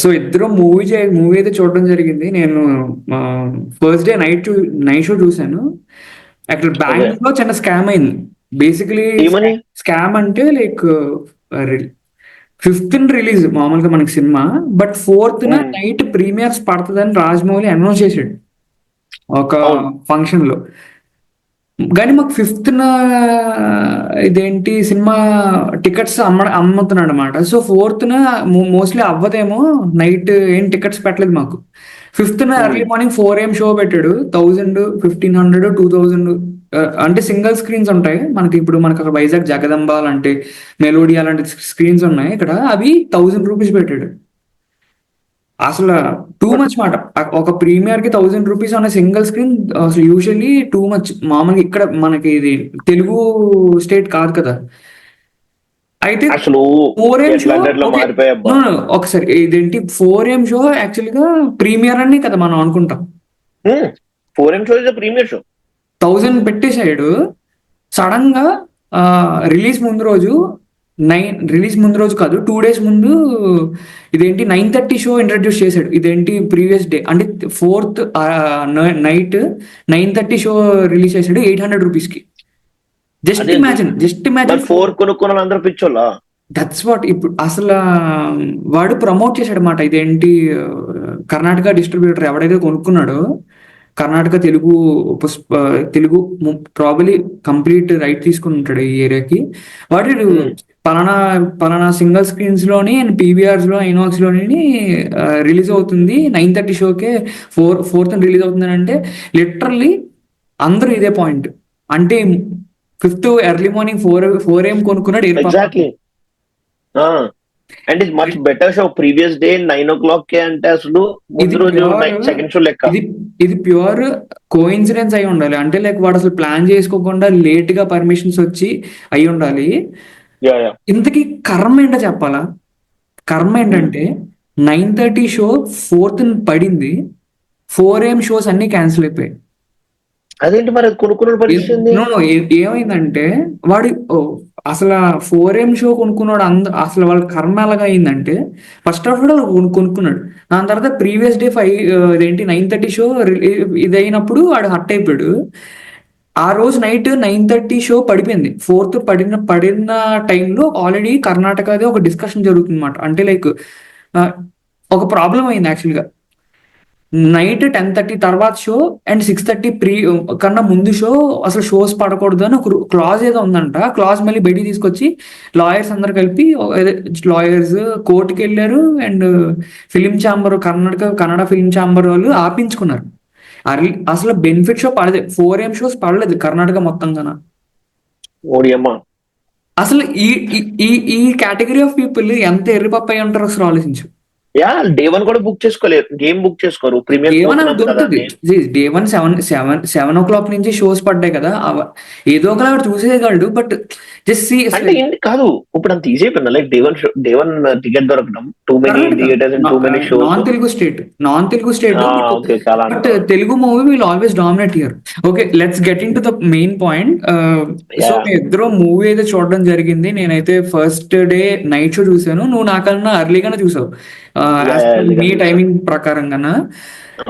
So ఇద్దరు movie అయితే చూడడం జరిగింది. నేను ఫస్ట్ డే నైట్ షో చూశాను. అక్కడ ఓకే. బెంగళూరులో చిన్న స్కామ్ అయింది. బేసికలీ ఏమని? స్కామ్ అంటే లైక్ ఫిఫ్త్ రిలీజ్ మామూలుగా మనకి cinema. But fourth um, night premieres పడుతుందని రాజమౌళి అనౌన్స్ చేశాడు ఒక అవును. ఫంక్షన్ లో. కానీ మాకు ఫిఫ్త్ ఇదేంటి సినిమా టికెట్స్ అమ్ముతున్నాడు అనమాట. సో ఫోర్త్ మోస్ట్లీ అవ్వదేమో, నైట్ ఏం టికెట్స్ పెట్టలేదు మాకు. Fifth um, early morning 4 AM show పెట్టాడు. 1000, 1500, 2000. అంటే సింగిల్ స్క్రీన్స్ ఉంటాయి మనకి. ఇప్పుడు మనకి అక్కడ వైజాగ్ జగదంబ అంటే మెలోడీ అలాంటి స్క్రీన్స్ ఉన్నాయి. ఇక్కడ అవి 1000 రూపీస్ పెట్టాడు. అసలు టూ బట్ మచ్ మాట. ఒక ప్రీమియర్ కి 1000 రూపీస్ అనే సింగిల్ స్క్రీన్ అసలు యూజువల్లీ టూ మచ్. మామూలుగా ఇక్కడ మనకి ఇది తెలుగు స్టేట్ కాదు కదా. అయితే అసలు 4 AM ఎట్లా షో అంటే ఎట్లా ఓకే. మారిపోయాబ్బా. ఒకసారి ఇదేంటి 4 AM షో యాక్చువల్గా ప్రీమియర్ అని కదా మనం అనుకుంటాం. 4M show is premiere show. 1000 పెట్టేశాడు. సడన్ గా రిలీజ్ ముందు రోజు, రిలీజ్ ముందు రోజు కాదు 2 days ముందు ఇదేంటి 9:30 షో ఇంట్రడ్యూస్ చేశాడు. ఇదేంటి ప్రీవియస్ డే అంటే ఫోర్త్ నైట్ 9:30 షో రిలీజ్ చేశాడు 800 రూపీస్ కి. జస్ట్ అదేంటి ఇమాజిన్, జస్ట్ మరి ఇమాజిన్. 4 కొనుక్కున్న వాళ్ళందరూ పిచ్చోళ్ళా? That's what. ఇప్పుడు అసలు వాడు ప్రమోట్ చేశాడు అనమాట. ఇదేంటి కర్ణాటక డిస్ట్రిబ్యూటర్ ఎవడైతే కొనుక్కున్నాడో, Karnataka Telugu Pushpa Telugu probably complete right తీసుకుని ఉంటాడు ఈ ఏరియాకి. వాడు ఉమ్, పలానా పలానా సింగిల్ స్క్రీన్స్ లోని అండ్ పీవీఆర్స్ లో ఐనాక్స్ లోని రిలీజ్ అవుతుంది 9:30 షోకే. ఫోర్త్ రిలీజ్ అవుతుంది అంటే లిటరల్లీ అందరూ ఇదే పాయింట్. అంటే ఫిఫ్త్ ఎర్లీ మార్నింగ్ 4 AM కొనుక్కున్నాడు exactly. And it much better show. Previous day 9 o'clock కే అంటే అసలు ఇది ముందు రోజు ప్యూర్ సెకండ్ షో లెక్క. ఇది ఇది ప్యూర్ కోఇన్సిడెన్స్ అయి ఉండాలి. అంటే లైక్ వాడు అసలు ప్లాన్ చేసుకోకుండా లేట్ గా పర్మిషన్స్ వచ్చి అయి ఉండాలి. Yeah yeah. ఇంతకీ కర్మ ఏంటో చెప్పాలా? కర్మ ఏంటంటే 9:30 షో ఫోర్త్ పడింది. 4 AM షోస్ అన్ని క్యాన్సిల్ అయిపోయాయి. అదేంటి మరి అది కొనుక్కున్న పరిస్థితి ఏంది? ఏమైందంటే వాడు అసలు 4 AM షో కొనుక్కున్నాడు. అసలు వాళ్ళ కర్మ ఎలాగా అయిందంటే ఫస్ట్ ఆఫ్ ఆల్ కొనుక్కున్నాడు. దాని తర్వాత ప్రీవియస్ డే 9:30 షో ఇదైనప్పుడు వాడు హట్ అయిపోయాడు. ఆ రోజు నైట్ 9:30 షో పడిపోయింది. ఫోర్త్ పడిన టైంలో ఆల్రెడీ కర్ణాటకది ఒక డిస్కషన్ జరుగుతుంది అనమాట. అంటే లైక్ ఒక ప్రాబ్లం అయింది యాక్చువల్గా. నైట్ 10:30 తర్వాత షో అండ్ 6:30 కన్నా ముందు షో అసలు షోస్ పడకూడదు అని ఒక క్లాజ్ ఏదో ఉందంట. క్లాజ్ మళ్ళీ బయటికి తీసుకొచ్చి లాయర్స్ అందరు కలిపి, లాయర్స్ కోర్టుకి వెళ్ళారు. And film chamber, Kannada film chamber వాళ్ళు ఆపించుకున్నారు. అసలు బెనిఫిట్ షో పడలేదు. 4 AM షోస్ పడలేదు కర్ణాటక మొత్తంగా. ఓడియమ్మా. అసలు ఈ ఈ ఈ కేటగిరీ ఆఫ్ పీపుల్ ఎంత ఎర్రిపప్పాయి ఉంటారో అసలు ఆలోచించు. యా, డే 1 కూడా బుక్ చేసుకోలేరు, గేమ్ బుక్ చేసుకోరు. ప్రీమియర్ డే వన్ పోతున్నాం కదా దొరుకుతుంది. అని. డే వన్ 7 o'clock నుంచి షోస్ పడ్డాయి కదా. ఏదో ఒకలా చూసేయగలడు. బట్ జస్ట్ సీ అంటే ఏంటి కాదు, ఇప్పుడు అంత ఈజీ అయిపోయింది. లైక్ డే వన్ టికెట్ దొరకడం, too many theatres and too many shows. Non Telugu state. Okay, చాలా బట్ అంటారు. Telugu movie will always dominate here. Okay, let's get into the main point. So yeah మీ ఇద్దరు movie అయితే చూడడం జరిగింది. నేనైతే first day night show చూసాను. నువ్వు నాకన్నా అర్లీగానే చూసావు యా యాజ్ యా, పర్ ఎల్లిగా మీ చూసా. టైమింగ్ ప్రకారంగా.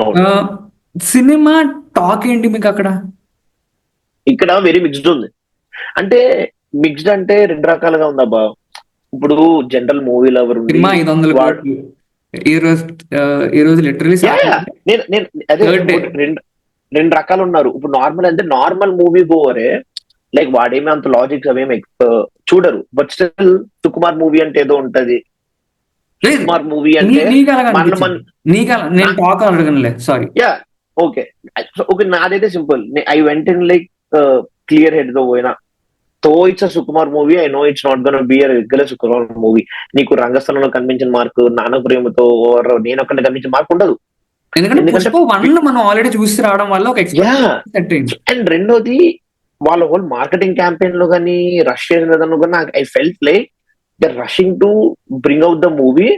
అవును. సినిమా టాక్ ఏంటి మీకు అక్కడ? ఇక్కడ వెరీ మిక్స్డ్ ఉంది. అంటే మిక్స్డ్ అంటే రెండు రకాలుగా ఉందబ్బా. ఇప్పుడు జనరల్ మూవీ లవర్ ఉండి సినిమా 500 వాడు కోట్లు ఈ రోజు ఈ రోజు లిటరలీ యా యా, నేను నేను అదే థర్డ్ డే. ఇప్పుడు రెండు రకాలు ఉన్నారు. ఇప్పుడు నార్మల్ అంటే నార్మల్ మూవీ గోవరే, లైక్ వాడేమి అంత లాజిక్స్ అవేమి చూడరు. బట్ స్టిల్ సుకుమార్ మూవీ అంటే ఏదో ఉంటది. సుకుమార్ మూవీ అంటే నీకు అలాగ మన అనిపించింది? నేను టాక్ అడగనులే, సారీ. యా. ఓకే. ఓకే, నాదైతే simple. I went in like clear head తో పోయినా. తో it's a Sukumar movie, I know it's not gonna be a regular Sukumar movie. నీకు రంగస్థలంలో కనిపించిన మార్కు, నాన్న ప్రేమతో నేను అక్కడ కనిపించిన మార్క్ ఉండదు. ఎందుకంటే ఎందుకంటే పుష్ప 1 మనం ఆల్రెడీ చూసి రావడం వల్ల ఒక యా. ఎక్స్పెక్టేషన్ సెట్ అయింది. అండ్ రెండోది, వాళ్ళ హోల్ మార్కెటింగ్ క్యాంపెయిన్ లో కానీ రష్ చేసిన విధానంలో కానీ I felt like they rushing to bring out the movie.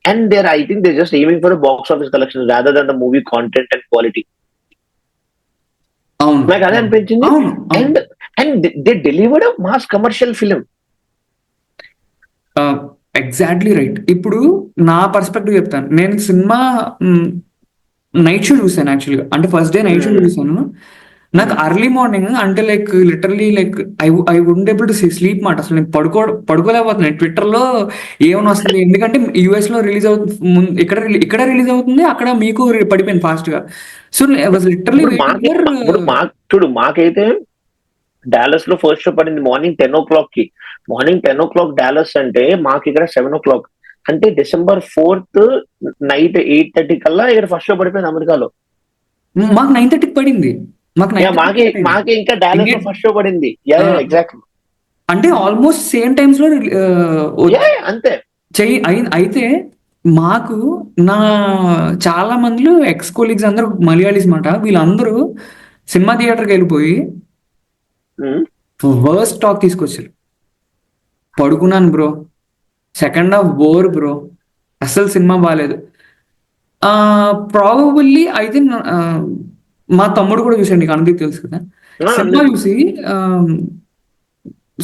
And there I think they just aiming for box office collection rather than the movie content and quality. అవును, నాకు అదే అనిపించింది. అవును, అవును. And and they delivered a mass commercial film. Exactly right. ఇప్పుడు నా perspective చెప్తాను. నేను సినిమా నైట్ షో చూసాను యాక్చువల్గా. అంటే ఫస్ట్ డే నైట్ షో చూసాను. నాకు అర్లీ మార్నింగ్ అంటే like literally like I wouldn't able to sleep మాట. అసలు నేను పడుకోలేకపోతున్నాను. ట్విట్టర్ లో ఏమైనా వస్తుంది, ఎందుకంటే యుఎస్ లో రిలీజ్ అవుతుంది ఇక్కడ రిలీజ్ అవుతుంది, అక్కడ మీకు పడిపోయింది ఫాస్ట్ గా. సో వాజ్ లిటరలీ ఇప్పుడు చూడు, మాకైతే డాలస్ లో ఫస్ట్ షో పడింది మార్నింగ్ 10 o'clock కి. మార్నింగ్ 10 o'clock డాలస్ అంటే మాకు ఇక్కడ 7 o'clock. అంటే December 4th నైట్ 8:30 కల్లా ఇక్కడ ఫస్ట్ షో పడిపోయింది అమెరికాలో. మాకు 9:30కి పడింది. మాకు మాకే ఇంకా డాలస్ లో ఫస్ట్ షో పడింది. ఎగ్జాక్ట్లీ. అంటే ఆల్మోస్ట్ సేమ్ టైమ్స్ లో అంతే అయితే మాకు నా చాలా మందిలో ఎక్స్ కొలీగ్స్ అందరూ మలయాళీస్ మాట. వీళ్ళందరూ సినిమా థియేటర్కి వెళ్ళిపోయి వర్స్ట్ టాక్ తీసుకొచ్చారు. పడుకున్నాను bro, second half bore bro, అసలు సినిమా బాగాలేదు. ప్రాబబుల్లీ అయితే మా తమ్ముడు కూడా చూసాడు, నీకు అందరికి తెలుసు కదా. సినిమా చూసి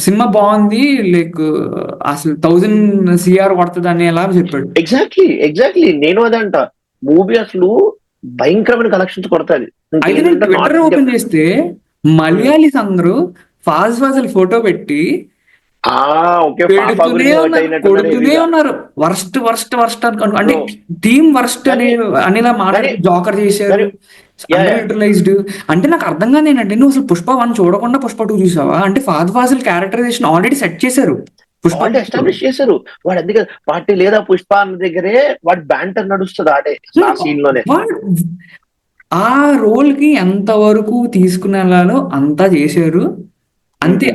సినిమా బాగుంది, లైక్ అసలు 1000 CR కొడుతుంది అనేలా చెప్పాడు. ఎగ్జాక్ట్లీ నేను అదే అంట. మూవీ అసలు భయంకరమైన కలెక్షన్స్ కొడతాది. అయితే నేను ట్విట్టర్ ఓపెన్ చేస్తే మలయాళీస్ అందరూ ఫాజల్ ఫోటో పెట్టి కొడుతూనే ఉన్నారు. వర్స్ట్ అనుకోండి, అంటే టీమ్ వర్స్ట్ అనేలా మాట్లాడి జోకర్ చేశారు, అండర్యూటిలైజ్డ్. అంటే నాకు అర్థం కాదు ఏంటంటే, నువ్వు అసలు పుష్ప 1 చూడకుండా పుష్ప 2 చూసావా? అంటే ఫాజల్ క్యారెక్టరైజేషన్ ఆల్రెడీ సెట్ చేశారు, పుష్ప ఎస్టాబ్లిష్ చేశారు. వాడు అందుకే పార్టీ లేదా పుష్ప అన్న దగ్గరే వాడు బ్యాంటర్ నడుస్తుంది ఆడే ఆ సీన్ లోనే. ఆ రోల్ కి ఎంత వరకు తీసుకునేలాలో అంతా చేశారు అంతే.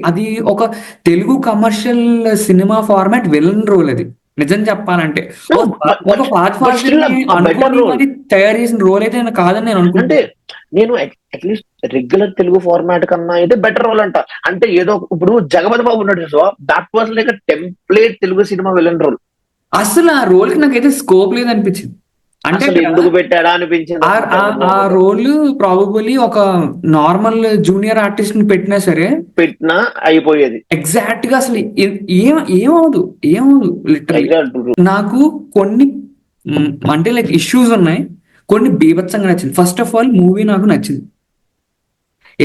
అది ఒక Telugu commercial cinema format villain role. అది నిజం చెప్పాలంటే ఒక తయారు చేసిన రోల్ అయితే కాదని నేను అనుకుంటే, నేను అట్లీస్ట్ రెగ్యులర్ తెలుగు ఫార్మాట్ కన్నా అయితే బెటర్ రోల్ అంట. అంటే ఏదో ఇప్పుడు జగపతి బాబు ఉన్నాడు, so that was like template Telugu cinema villain role. అసలు ఆ రోల్ కి నాకైతే స్కోప్ లేదనిపించింది. అంటే ఎందుకు పెట్టాడా అనిపించింది. ఆ రోల్ ప్రాబబుల్లీ ఒక నార్మల్ జూనియర్ ఆర్టిస్ట్ ని పెట్టినా అయిపోయేది. ఎగ్జాక్ట్ గా అసలు ఏమవదు లిటరల్లీ. నాకు కొన్ని అంటే లైక్ ఇష్యూస్ ఉన్నాయి, కొన్ని బీభత్సంగా నచ్చింది. ఫస్ట్ ఆఫ్ ఆల్ మూవీ నాకు నచ్చింది,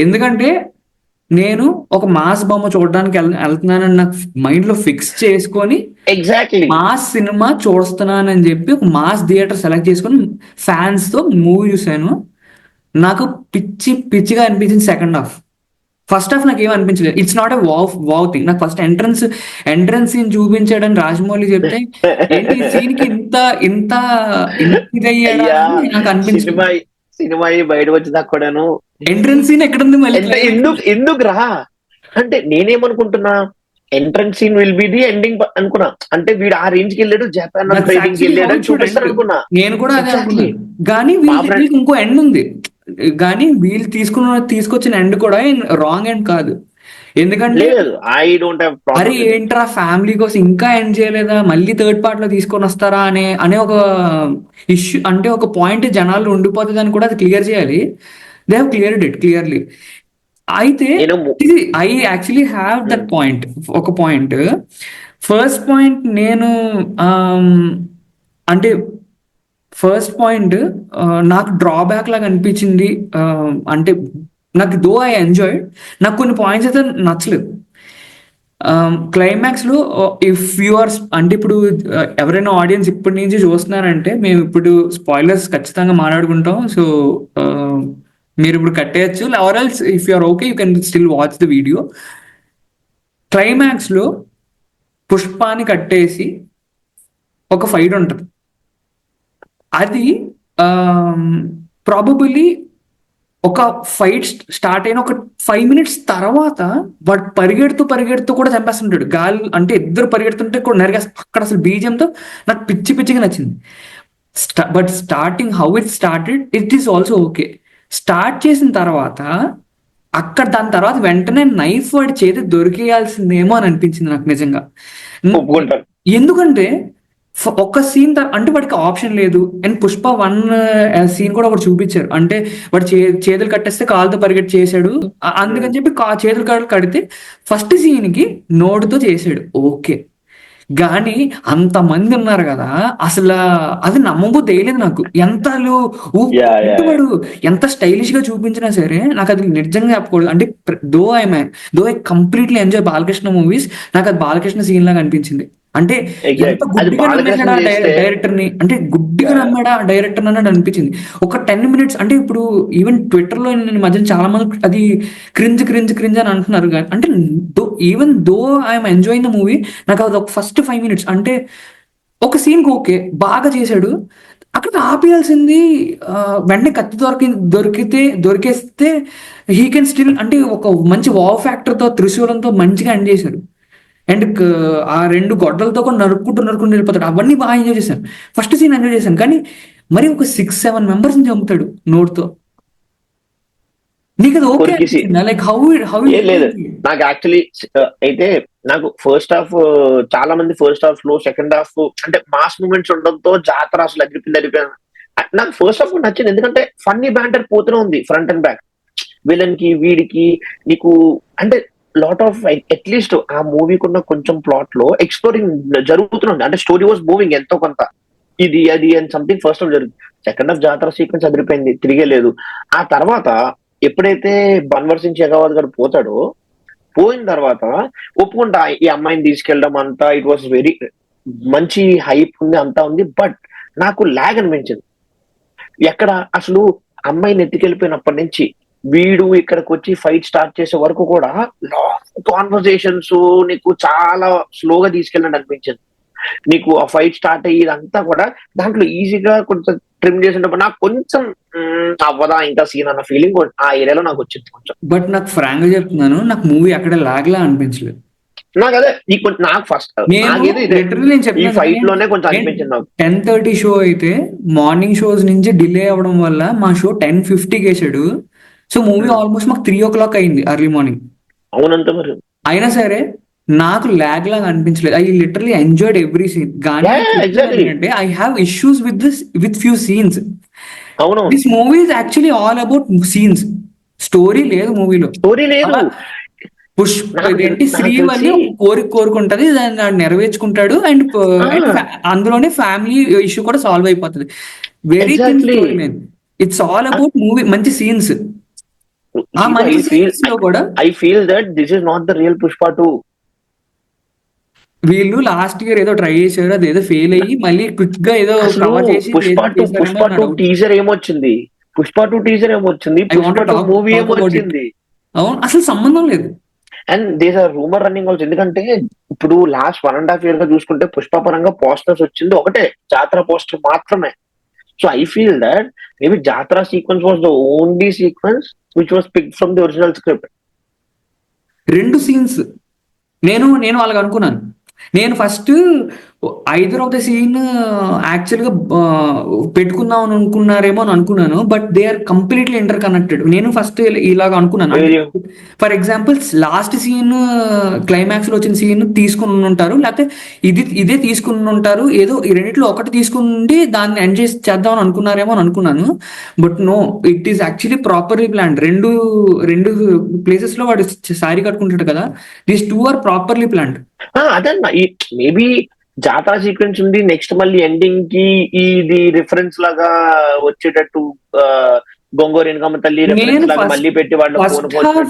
ఎందుకంటే నేను ఒక మాస్ బొమ్మ చూడడానికి వెళ్తున్నానని నాకు మైండ్ లో ఫిక్స్ చేసుకొని ఎగ్జాక్ట్లీ మాస్ సినిమా చూస్తున్నానని చెప్పి ఒక మాస్ థియేటర్ సెలెక్ట్ చేసుకొని ఫ్యాన్స్ తో మూవీ చూసాను. నాకు పిచ్చిగా అనిపించింది సెకండ్ హాఫ్. ఫస్ట్ హాఫ్ నాకు ఏం అనిపించలేదు. It's not a wow thing. నాకు ఫస్ట్ ఎంట్రన్స్ సీన్ చూపించాడని రాజమౌళి చెప్తే సీన్ కి ఇంత ఇదయ్యాడా నాకు అనిపించింది. సినిమా బయటకు వచ్చేదాకా కూడాను ఎంట్రన్స్ సీన్ ఎక్కడుంది మళ్ళీ, ఎందుకు రా అంటే నేనేమనుకుంటున్నా, entrance scene will be the ending అనుకున్నా. అంటే వీడు ఆ రేంజ్ కి వెళ్ళాడు, జపాన్ కి వెళ్ళాడు చూపిస్తారు అనుకున్నా. నేను కూడా అదే అనుకున్నా. కానీ వీళ్ళకి ఇంకో ఎండ్ ఉంది. కానీ వీళ్ళు తీసుకొచ్చిన ఎండ్ కూడా రాంగ్ ఎండ్ కాదు. ఎందుకంటే అరే ఏంట్రా ఫ్యామిలీ కోసం ఇంకా ఎండ్ చేయలేదా, మళ్ళీ థర్డ్ పార్ట్ లో తీసుకొని వస్తారా అనే ఒక ఇష్యూ, అంటే ఒక పాయింట్ జనాలు ఉండిపోతుంది అని కూడా అది క్లియర్ చేయాలి. They have cleared it clearly. అయితే I actually have that point. ఒక పాయింట్, ఫస్ట్ పాయింట్ నేను అంటే ఫస్ట్ పాయింట్ నాకు డ్రాబ్యాక్ లాగా అనిపించింది. అంటే నాకు దో ఐ ఎంజాయ్, నాకు కొన్ని పాయింట్స్ అయితే నచ్చలేదు. క్లైమాక్స్ లో ఇఫ్ యు ఆర్ అంటే ఇప్పుడు ఎవరైనా ఆడియన్స్ ఇప్పటి నుంచి చూస్తున్నారంటే, మేము ఇప్పుడు స్పాయిలర్స్ ఖచ్చితంగా మాట్లాడుకుంటాం. సో మీరు ఇప్పుడు కట్టేయచ్చు, or else if you are okay you can still watch the video. Climax లో పుష్పాని కట్టేసి ఒక ఫైట్ ఉంటుంది. అది ప్రాబబుల్లీ ఒక ఫైట్ స్టార్ట్ అయిన ఒక 5 minutes తర్వాత వాడు పరిగెడుతూ కూడా చంపేస్తుంటాడు. గాలి అంటే ఇద్దరు పరిగెడుతుంటే కూడా నరిగేస్తా. అక్కడ అసలు బీజంతో నాకు పిచ్చిగా నచ్చింది. But starting how it started it is also okay. Start చేసిన తర్వాత అక్కడ దాని తర్వాత వెంటనే నైఫ్ వాడి చేతి దొరికేయాల్సిందేమో అని అనిపించింది నాకు నిజంగా. ఎందుకంటే ఒక్క సీన్ అంటే వాడికి ఆప్షన్ లేదు. అండ్ పుష్ప 1 సీన్ కూడా ఒకటి చూపించారు. అంటే వాడు చేతులు కట్టేస్తే కాలుతో పరిగెట్టి చేశాడు, అందుకని చెప్పి చేతులు కాళ్ళు కడితే ఫస్ట్ సీన్ కి నోటుతో చేశాడు. ఓకే, గానీ అంతమంది ఉన్నారు కదా, అసలు అది నమ్మబుద్ధి వేయలేదు నాకు. ఎంత యా యా అంటే వాడు ఎంత స్టైలిష్ గా చూపించినా సరే నాకు అది నిజంగా చెప్పకూడదు. అంటే though I completely enjoy Balakrishna movies, నాకు అది బాలకృష్ణ సీన్ లాగా అనిపించింది. అంటే ఎంత ఎగ్జాక్ట్. అది గుడ్డిగా బాలకృష్ణ నమ్మేశాడా చేస్తే డైరెక్టర్ ని, అంటే గుడ్డిగా నమ్మాడా డైరెక్టర్ అన్నట్టు అనిపించింది. ఒక 10 minutes అంటే ఇప్పుడు ఈవెన్ ట్విట్టర్ లో నేను ఈ మధ్యన చాలా మంది అది క్రింజ్ అని అంటున్నారు. కానీ అంటే even though I'm enjoying the movie, నాకు అది ఒక ఫస్ట్ 5 minutes అంటే ఒక సీన్ ఓకే బాగా చేశాడు, అక్కడ ఆపేయాల్సింది వెంటనే కత్తి దొరికేస్తే హీ కెన్ స్టిల్, అంటే ఒక మంచి వావ్ ఫ్యాక్టర్ తో త్రిశూలంతో మంచిగా ఎండ్ చేశాడు. అండ్ ఆ రెండు గొడ్డలతో కూడా నరుక్కుంటూ వెళ్ళిపోతాడు. అవన్నీ బాగా ఎంజాయ్ చేశాను. ఫస్ట్ సీన్ ఎంజాయ్ చేశాను. కానీ మరి ఒక 6-7 members ని చంపుతాడు నోట్తో. నీకు అది ఓకే కొరికేసి అనిపించిందా? లైక్ హౌ ఏం లేదు. నాకు యాక్చువల్లీ అయితే నాకు ఫస్ట్ హాఫ్, చాలా మంది ఫస్ట్ హాఫ్ లో, సెకండ్ హాఫ్ అంటే మాస్ మూమెంట్స్ ఉండడంతో జాతర అసలు అదిరిపోయింది. నాకు ఫస్ట్ హాఫ్ నచ్చింది ఎందుకంటే ఫన్నీ బ్యాంటర్ పోతూనే ఉంది ఫ్రంట్ అండ్ బ్యాక్. విలన్ కి వీడికి నీకు అంటే లాట్ ఆఫ్ అట్లీస్ట్ ఆ మూవీకి ఉన్న కొంచెం ప్లాట్ లో ఎక్స్ప్లోరింగ్ జరుగుతుంది. అంటే స్టోరీ వాజ్ మూవింగ్ ఎంతో కొంత, ఇది అది అని సంథింగ్ ఫస్ట్ హాఫ్ జరుగుతుంది. సెకండ్ హాఫ్ జాతర సీక్వెన్స్ అదిరిపోయింది, తిరిగే లేదు. ఆ తర్వాత ఎప్పుడైతే బన్వర్ సింగ్ షెకావత్ గారు పోయిన తర్వాత ఒప్పుకుంటా, ఈ అమ్మాయిని తీసుకెళ్ళడం అంతా ఇట్ వాస్ వెరీ మంచి హైప్ ఉంది, అంతా ఉంది. బట్ నాకు లాగ్ అనిపించింది. ఎక్కడ అసలు అమ్మాయిని ఎత్తుకెళ్ళిపోయినప్పటి నుంచి వీడు ఇక్కడికి వచ్చి ఫైట్ స్టార్ట్ చేసే వరకు కూడా లాంగ్ కాన్వర్సేషన్స్ నీకు చాలా స్లోగా తీసుకెళ్ళినట్టు అనిపించింది. నీకు ఆ ఫైట్ స్టార్ట్ అయ్యి ఇదంతా కూడా దాంట్లో ఈజీగా కొంచెం ట్రిమ్ చేసినప్పుడు నాకు కొంచెం అవ్వదా ఇంకా సీన్ అన్న ఫీలింగ్ ఆ ఏరియాలో నాకు వచ్చింది కొంచెం. బట్ నాకు ఫ్రాంక్ గా చెప్తున్నాను, నాకు మూవీ అక్కడ లాగ్లా అనిపించలేదు. నాకు అదే నాకు ఫస్ట్ నాకేదో ఇదే నేను ఈ చెప్పిన ఫైట్ లోనే కొంచెం అనిపించింది నాకు. 10:30 షో అయితే మార్నింగ్ షోస్ నుంచి డిలే అవ్వడం వల్ల మా షో 10:50 వేసాడు. సో మూవీ ఆల్మోస్ట్ మాకు 3 o'clock అయింది ఎర్లీ మార్నింగ్. అవునంత మరి అయినా సరే నాకు లాగ్ లాగా అనిపించలేదు. I literally enjoyed every scene. కానీ ఎగ్జాక్ట్లీ అంటే I have issues with few scenes. అవును. This movie is actually all about scenes, story లేదు మూవీలో. స్టోరీ లేదు. ఇదేంటి శ్రీవల్లి కోరుకుంటది, దాన్ని నెరవేర్చుకుంటాడు. అండ్ అందులోనే ఫ్యామిలీ ఇష్యూ కూడా సాల్వ్ అయిపోతుంది. Very thin story line. It's all about movie, మంచి సీన్స్. ఆ మంచి సీన్స్ లో కూడా I feel that this is not the real Pushpa 2. వీళ్ళు లాస్ట్ ఇయర్ ఏదో ట్రై చేశారు, అది ఏదో ఫెయిల్ అయ్యి మళ్ళీ క్విక్ గా ఏదో కవర్ చేసి పుష్ప 2 టీజర్ ఏమొచ్చింది, పుష్ప 2 టీజర్ ఏమొచ్చింది, పుష్ప 2 మూవీ ఏమొచ్చింది. అవును, అసలు సంబంధం లేదు. And these are rumour running also. ఎందుకంటే ఇప్పుడు లాస్ట్ 1.5 year గా చూసుకుంటే పుష్ప పరంగా పోస్టర్స్ వచ్చింది ఒకటే, జాతర పోస్టర్ మాత్రమే. So I feel that maybe jatara sequence was the only sequence which was picked from the original script. 2 scenes నేను అలాగ అనుకున్నాను. నేను first either of the scene యాక్చువల్గా పెట్టుకుందాం అని అనుకున్నారేమో అని అనుకున్నాను. But they are completely interconnected. నేను ఫస్ట్ ఇలాగ అనుకున్నాను. For example last scene climax లో వచ్చిన సీన్ తీసుకుని ఉంటారు, లేకపోతే ఇదే తీసుకుని ఉంటారు, ఏదో ఈ రెండిట్లో ఒకటి తీసుకుండి దాన్ని ఎండ్ చేద్దాం అని అనుకున్నారేమో అని అనుకున్నాను. But no, it is actually properly plan. రెండు ప్లేసెస్ లో వాడు శారీ కట్టుకుంటాడు కదా, దీస్ 2 ఆర్ ప్రాపర్లీ ప్లాన్డ్. అదన్నా మేబీ జాతర సీక్వెన్స్ ఉంది, నెక్స్ట్ మళ్ళీ ఎండింగ్ కి ఇది రిఫరెన్స్ లాగా వచ్చేటట్టు గొంగూరు ఇన్కమ్ తల్లి రిఫరెన్స్ లాగా మళ్ళీ పెట్టి వాళ్ళు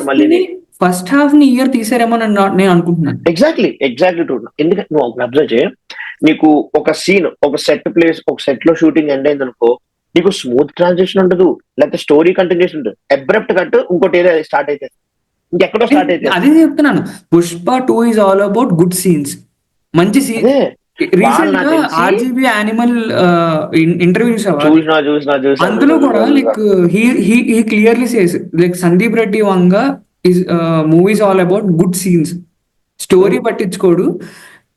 మళ్ళీ ఫస్ట్ హాఫ్ ని ఇయర్ తీసారేమో నేను అనుకుంటున్నాను. Exactly true. ఎందుకంటే నువ్వు అబ్జర్వ్ చేయ, నీకు ఒక సీన్, ఒక సెట్ ప్లేస్, ఒక సెట్ లో షూటింగ్ ఎండ్ అయింది అనుకో, నీకు స్మూత్ ట్రాన్సిషన్ ఉండదు, లేకపోతే స్టోరీ కంటిన్యూషన్ ఉంటుంది. అబ్రప్ట్ కట్ ఇంకోటి ఏదో స్టార్ట్ అయితే ఇంకెక్కడో స్టార్ట్ అయితే. అదే చెప్తున్నాను, Pushpa 2 is all about good scenes, మంచి సీన్. రీసెంట్ గా ఆర్జీబీ యానిమల్ ఇంటర్వ్యూ చూసినా అందులో కూడా like he clearly says like Sandeep Reddy Vanga is movies all about good scenes. Story పట్టించుకోడు,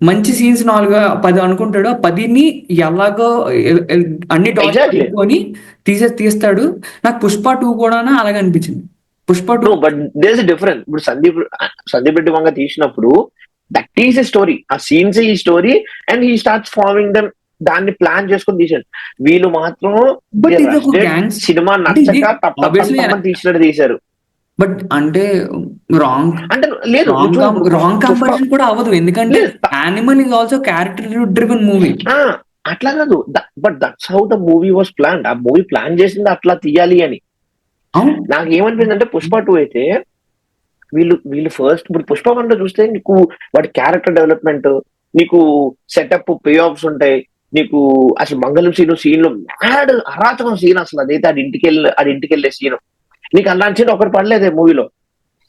మంచి సీన్స్ 4-10 అనుకుంటాడు, 10ని ఎలాగో అన్ని టాపిక్ని తీస్తాడు. నాకు పుష్ప 2 కూడా అలాగే అనిపించింది. Pushpa 2 but there is difference. ఇప్పుడు సందీప్ రెడ్డి వంగ తీసినప్పుడు దట్ ఈస్ ఎ స్టోరీ, ఆ సీన్స్ ఈ story, and he starts forming them, దాన్ని ప్లాన్ చేసుకుని తీసాడు. వీళ్ళు మాత్రం సినిమా నచ్చక తప్ప తీసినట్టు తీశారు. బట్ అంటే రాంగ్ అంటే లేదు నువ్వు చూడు ఇప్పుడు రాంగ్ పుష్ప కంపారిజన్ కూడా అవ్వదు, ఎందుకంటే లేదు animal is also character driven movie. ఆ, అట్లా కాదు, but that's how the movie was plan. ఆ మూవీ ప్లాన్ చేసింది అట్లా తీయాలి అని. అవును. నాకు ఏమనిపించింది అంటే పుష్ప 2 అయితే వీళ్ళు ఫస్ట్ ఇప్పుడు పుష్ప 1 లో చూస్తే నీకు వాటి క్యారెక్టర్ డెవలప్మెంట్, నీకు సెటప్ పే ఆఫ్స్ ఉంటాయి, నీకు అసలు మంగళం సీన్ లో మ్యాడ్ అరాచకం సీన్ అసలు అదైతే ఆడి ఇంటికి వెళ్ళే సీన్, నీకు అలాంటి సీన్ ఒకటి పడలేదే మూవీలో.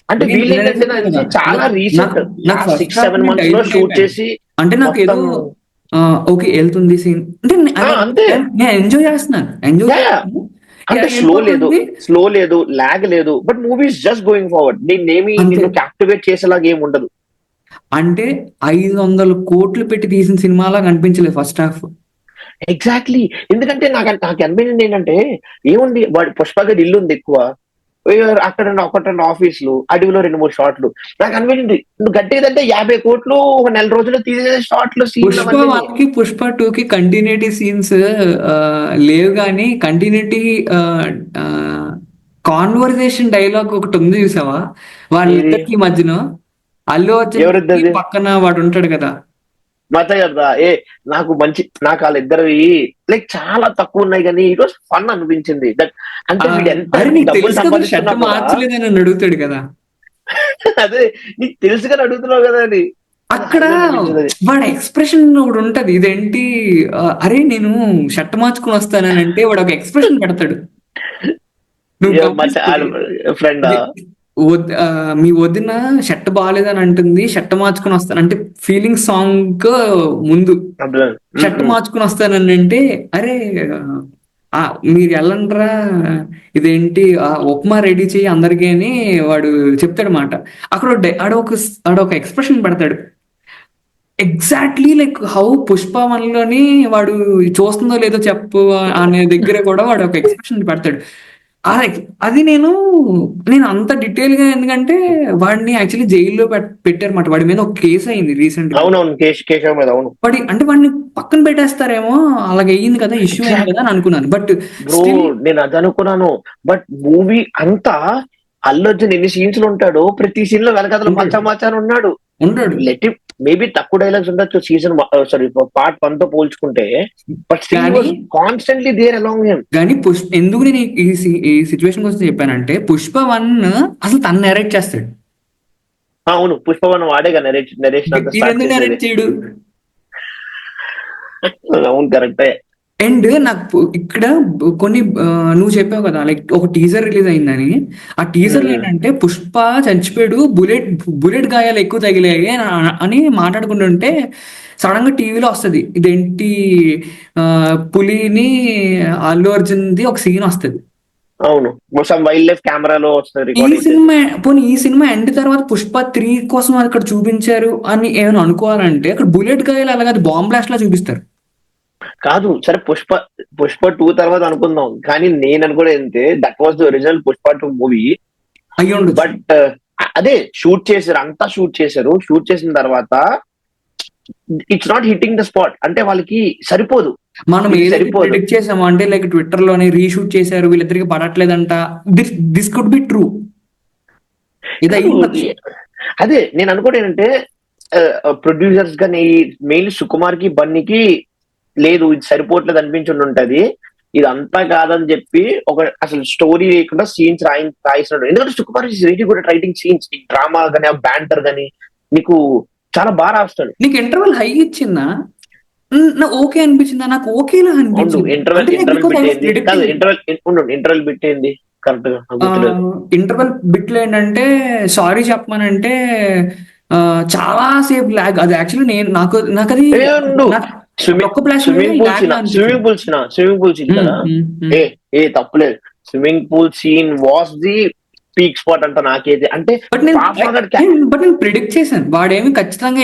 అంటే నేను వీళ్ళు నేను ఏంటంటే నాకు చెప్పాను కదా, తెలిసి చాలా రీసెంట్ నాకు ఫస్ట్ 6-7 హాఫ్ months లో డైవర్ట్ షూట్ అయిపోయాను. చేసి అంటే నాకు ఏదో మొత్తం ఓకే వెళ్తుంది సీన్ అంటే అంతే. నేను ఎంజాయ్ చేస్తున్నాను, ఎంజాయ్ యా చేస్తున్నాను. అంటే వెళ్ళిపోతుంది స్లో లేదు, లాగ్ లేదు, but movie is just going forward. అంతే. నిన్ను క్యాప్టివేట్ చేసేలాగా ఏమి ఉండదు. అంటే 500 కోట్లు పెట్టి తీసిన సినిమాలా కనిపించలేదు ఫస్ట్ హాఫ్. ఎగ్జాక్ట్లీ. ఎందుకంటే నాకు అనిపించింది ఏంటంటే, ఏముంది వాడి పుష్ప గడి ఇల్లు ఉంది ఎక్కువ, అక్కడ ఒకటి ఆఫీసులు, అడవిలో 2-3 షాట్లు. నాకు అనిపించింది నువ్వు గట్టిదంటే 50 కోట్లు ఒక నెల రోజుల్లో తీసే షాట్లు సీన్లు పుష్ప అవన్నీ. 1 కి పుష్ప 2 కి కంటిన్యూటీ సీన్స్ లేవు, కానీ కంటిన్యూటీ కాన్వర్సేషన్ డైలాగ్ ఒకటి ఉంది చూసావా ఏది వాళ్ళిద్దరికి మధ్యలో, అల్లు అర్జున్ ఎవరిద్దది పక్కన వాడు ఉంటాడు కదా. మత కదా నాకు వాళ్ళిద్దరివి లైక్ చాలా తక్కువ ఉన్నాయి, కానీ ఈ రోజు ఫన్ అనిపించింది. దట్ అంటే వీడు ఎంత అరే నీకు డబ్బులు తెలుసు కదా సంపాదిస్తున్నా షర్ట్ కూడా మార్చలేదని నన్ను అడుగుతాడు కదా. అదే నీకు తెలుసుగా అడుగుతున్నావు కదా అని. అక్కడ హైలైట్ అనిపించింది అది. వాడి ఎక్స్ప్రెషన్ ఒకటి ఉంటది, ఇదేంటి అరే నేను షర్ట్ మార్చుకుని వస్తానని అంటే వాడు ఒక ఎక్స్ప్రెషన్ పెడతాడు. నువ్వు గమనిస్తే ఫ్రెండ్ ఇది మీ వదిన షర్ట్ బాగాలేదని అంటుంది, షర్ట్ మార్చుకుని వస్తాను అంటే ఫీలింగ్ సాంగ్ ముందు షర్ట్ మార్చుకుని వస్తానని అంటే, అరే మీరు వెళ్ళండ్రా ఇదేంటి ఉప్మా రెడీ చేయి అందరికీ అని వాడు చెప్తాడు మాట. అక్కడ ఆడొక ఎక్స్ప్రెషన్ పెడతాడు ఎగ్జాక్ట్లీ లైక్ హౌ పుష్ప 1 లోని వాడు చూస్తుందో లేదో చెప్పు అనే దగ్గర కూడా వాడు ఒక ఎక్స్ప్రెషన్ పెడతాడు. అది నేను అంత డీటెయిల్ గా, ఎందుకంటే వాడిని యాక్చువల్లీ జైల్లో పెట్టారన్నమాట. వాడి మీద ఒక కేసు అయింది రీసెంట్ గా. అవునవును కేశవ్ మీద అవును. వాడిని పక్కన పెట్టేస్తారేమో, అలాగ అయ్యింది కదా, ఇష్యూ అయింది కదా అని అనుకున్నాను. బట్ బ్రో నేను అది అనుకున్నాను, బట్ మూవీ అంతా అల్లు అర్జున్ ఎన్ని సీన్స్ లో ఉంటాడో ప్రతి సీన్ లో వెనకాల మచ్చా ఉన్నాడు. లెట్ ఇట్ మేబీ తక్కువ డైలాగ్స్ ఉండొచ్చు సీజన్ పార్ట్ 1 తో పోల్చుకుంటే, but still constantly there along him. కానీ ఎందుకు నేను ఈ సిచ్యువేషన్ కోసం చెప్పానంటే పుష్ప 1 అసలు తను నెరేట్ చేస్తాడు. అవును పుష్ప 1 వాడేగా నరేషన్ చేయడు. అవును కరెక్టే. అండ్ నాకు ఇక్కడ కొన్ని నువ్వు చెప్పావు కదా లైక్ ఒక టీజర్ రిలీజ్ అయిందని, ఆ టీజర్ ఏంటంటే పుష్ప చచ్చిపోయాడు, బుల్లెట్ గాయాలు ఎక్కువ తగిలాయి అని మాట్లాడుకుంటుంటే సడన్ గా టీవీలో వస్తుంది ఇదేంటి పులిని అల్లు అర్జున్ది ఒక సీన్ వస్తుంది. అవును మొత్తం వైల్డ్ లైఫ్ కెమెరాలో వస్తుంది. ఈ సినిమా ఎండ్ తర్వాత పుష్ప 3 కోసం అక్కడ చూపించారు అని ఏమైనా అనుకోవాలంటే, అక్కడ బుల్లెట్ గాయాలు అలాగే బాంబ్ బ్లాస్ట్ లా చూపిస్తారు. కాదు సరే పుష్ప 2 తర్వాత అనుకుందాం, కానీ నేను అనుకోలేదు that was the original Pushpa 2 movie అయ్యి. బట్ అదే షూట్ చేశారు. షూట్ చేసిన తర్వాత it's not hitting the spot, అంటే వాళ్ళకి సరిపోదు. మనం ప్రిడిక్ట్ చేసాము అంటే లైక్ ట్విట్టర్ లోనే రీషూట్ చేశారు వీళ్ళిద్దరికి పడట్లేదంట, దిస్ కుడ్ బి ట్రూ. అదే నేను అనుకోండి ఏంటంటే ప్రొడ్యూసర్స్ గానీ మెయిన్ సుకుమార్ కి బన్నీకి లేదు ఇది సరిపోవట్లేదు అనిపించి ఉంటది, ఇదంతా కాదని చెప్పి అసలు స్టోరీ లేకుండా సీన్స్ రాయిస్తున్నాడు. ఎందుకంటే Sukumar is very good at writing scenes, drama గానీ బ్యాంటర్ గానీ నీకు చాలా బాగా రాస్తాడు. నీకు ఇంటర్వెల్ హై ఇచ్చిందా? నాకు ఓకే అనిపించిందా? నాకు ఓకేలా అనిపించింది. ఇంటర్వెల్ బిట్ ఏంది కరెక్ట్ గా ఇంటర్వెల్ బిట్లు ఏంటంటే సారీ చెప్పమనంటే చాలా సేపు లాగ్. అది యాక్చువల్లీ నాకు అది స్విమ్మింగ్ పూల్ సీన్ కదా, ఏ తప్పులేదు. Swimming pool scene was the peak spot అంట నాకైతే. అంటే బట్ నేను ప్రిడిక్ట్ చేశాను వాడేమి ఖచ్చితంగా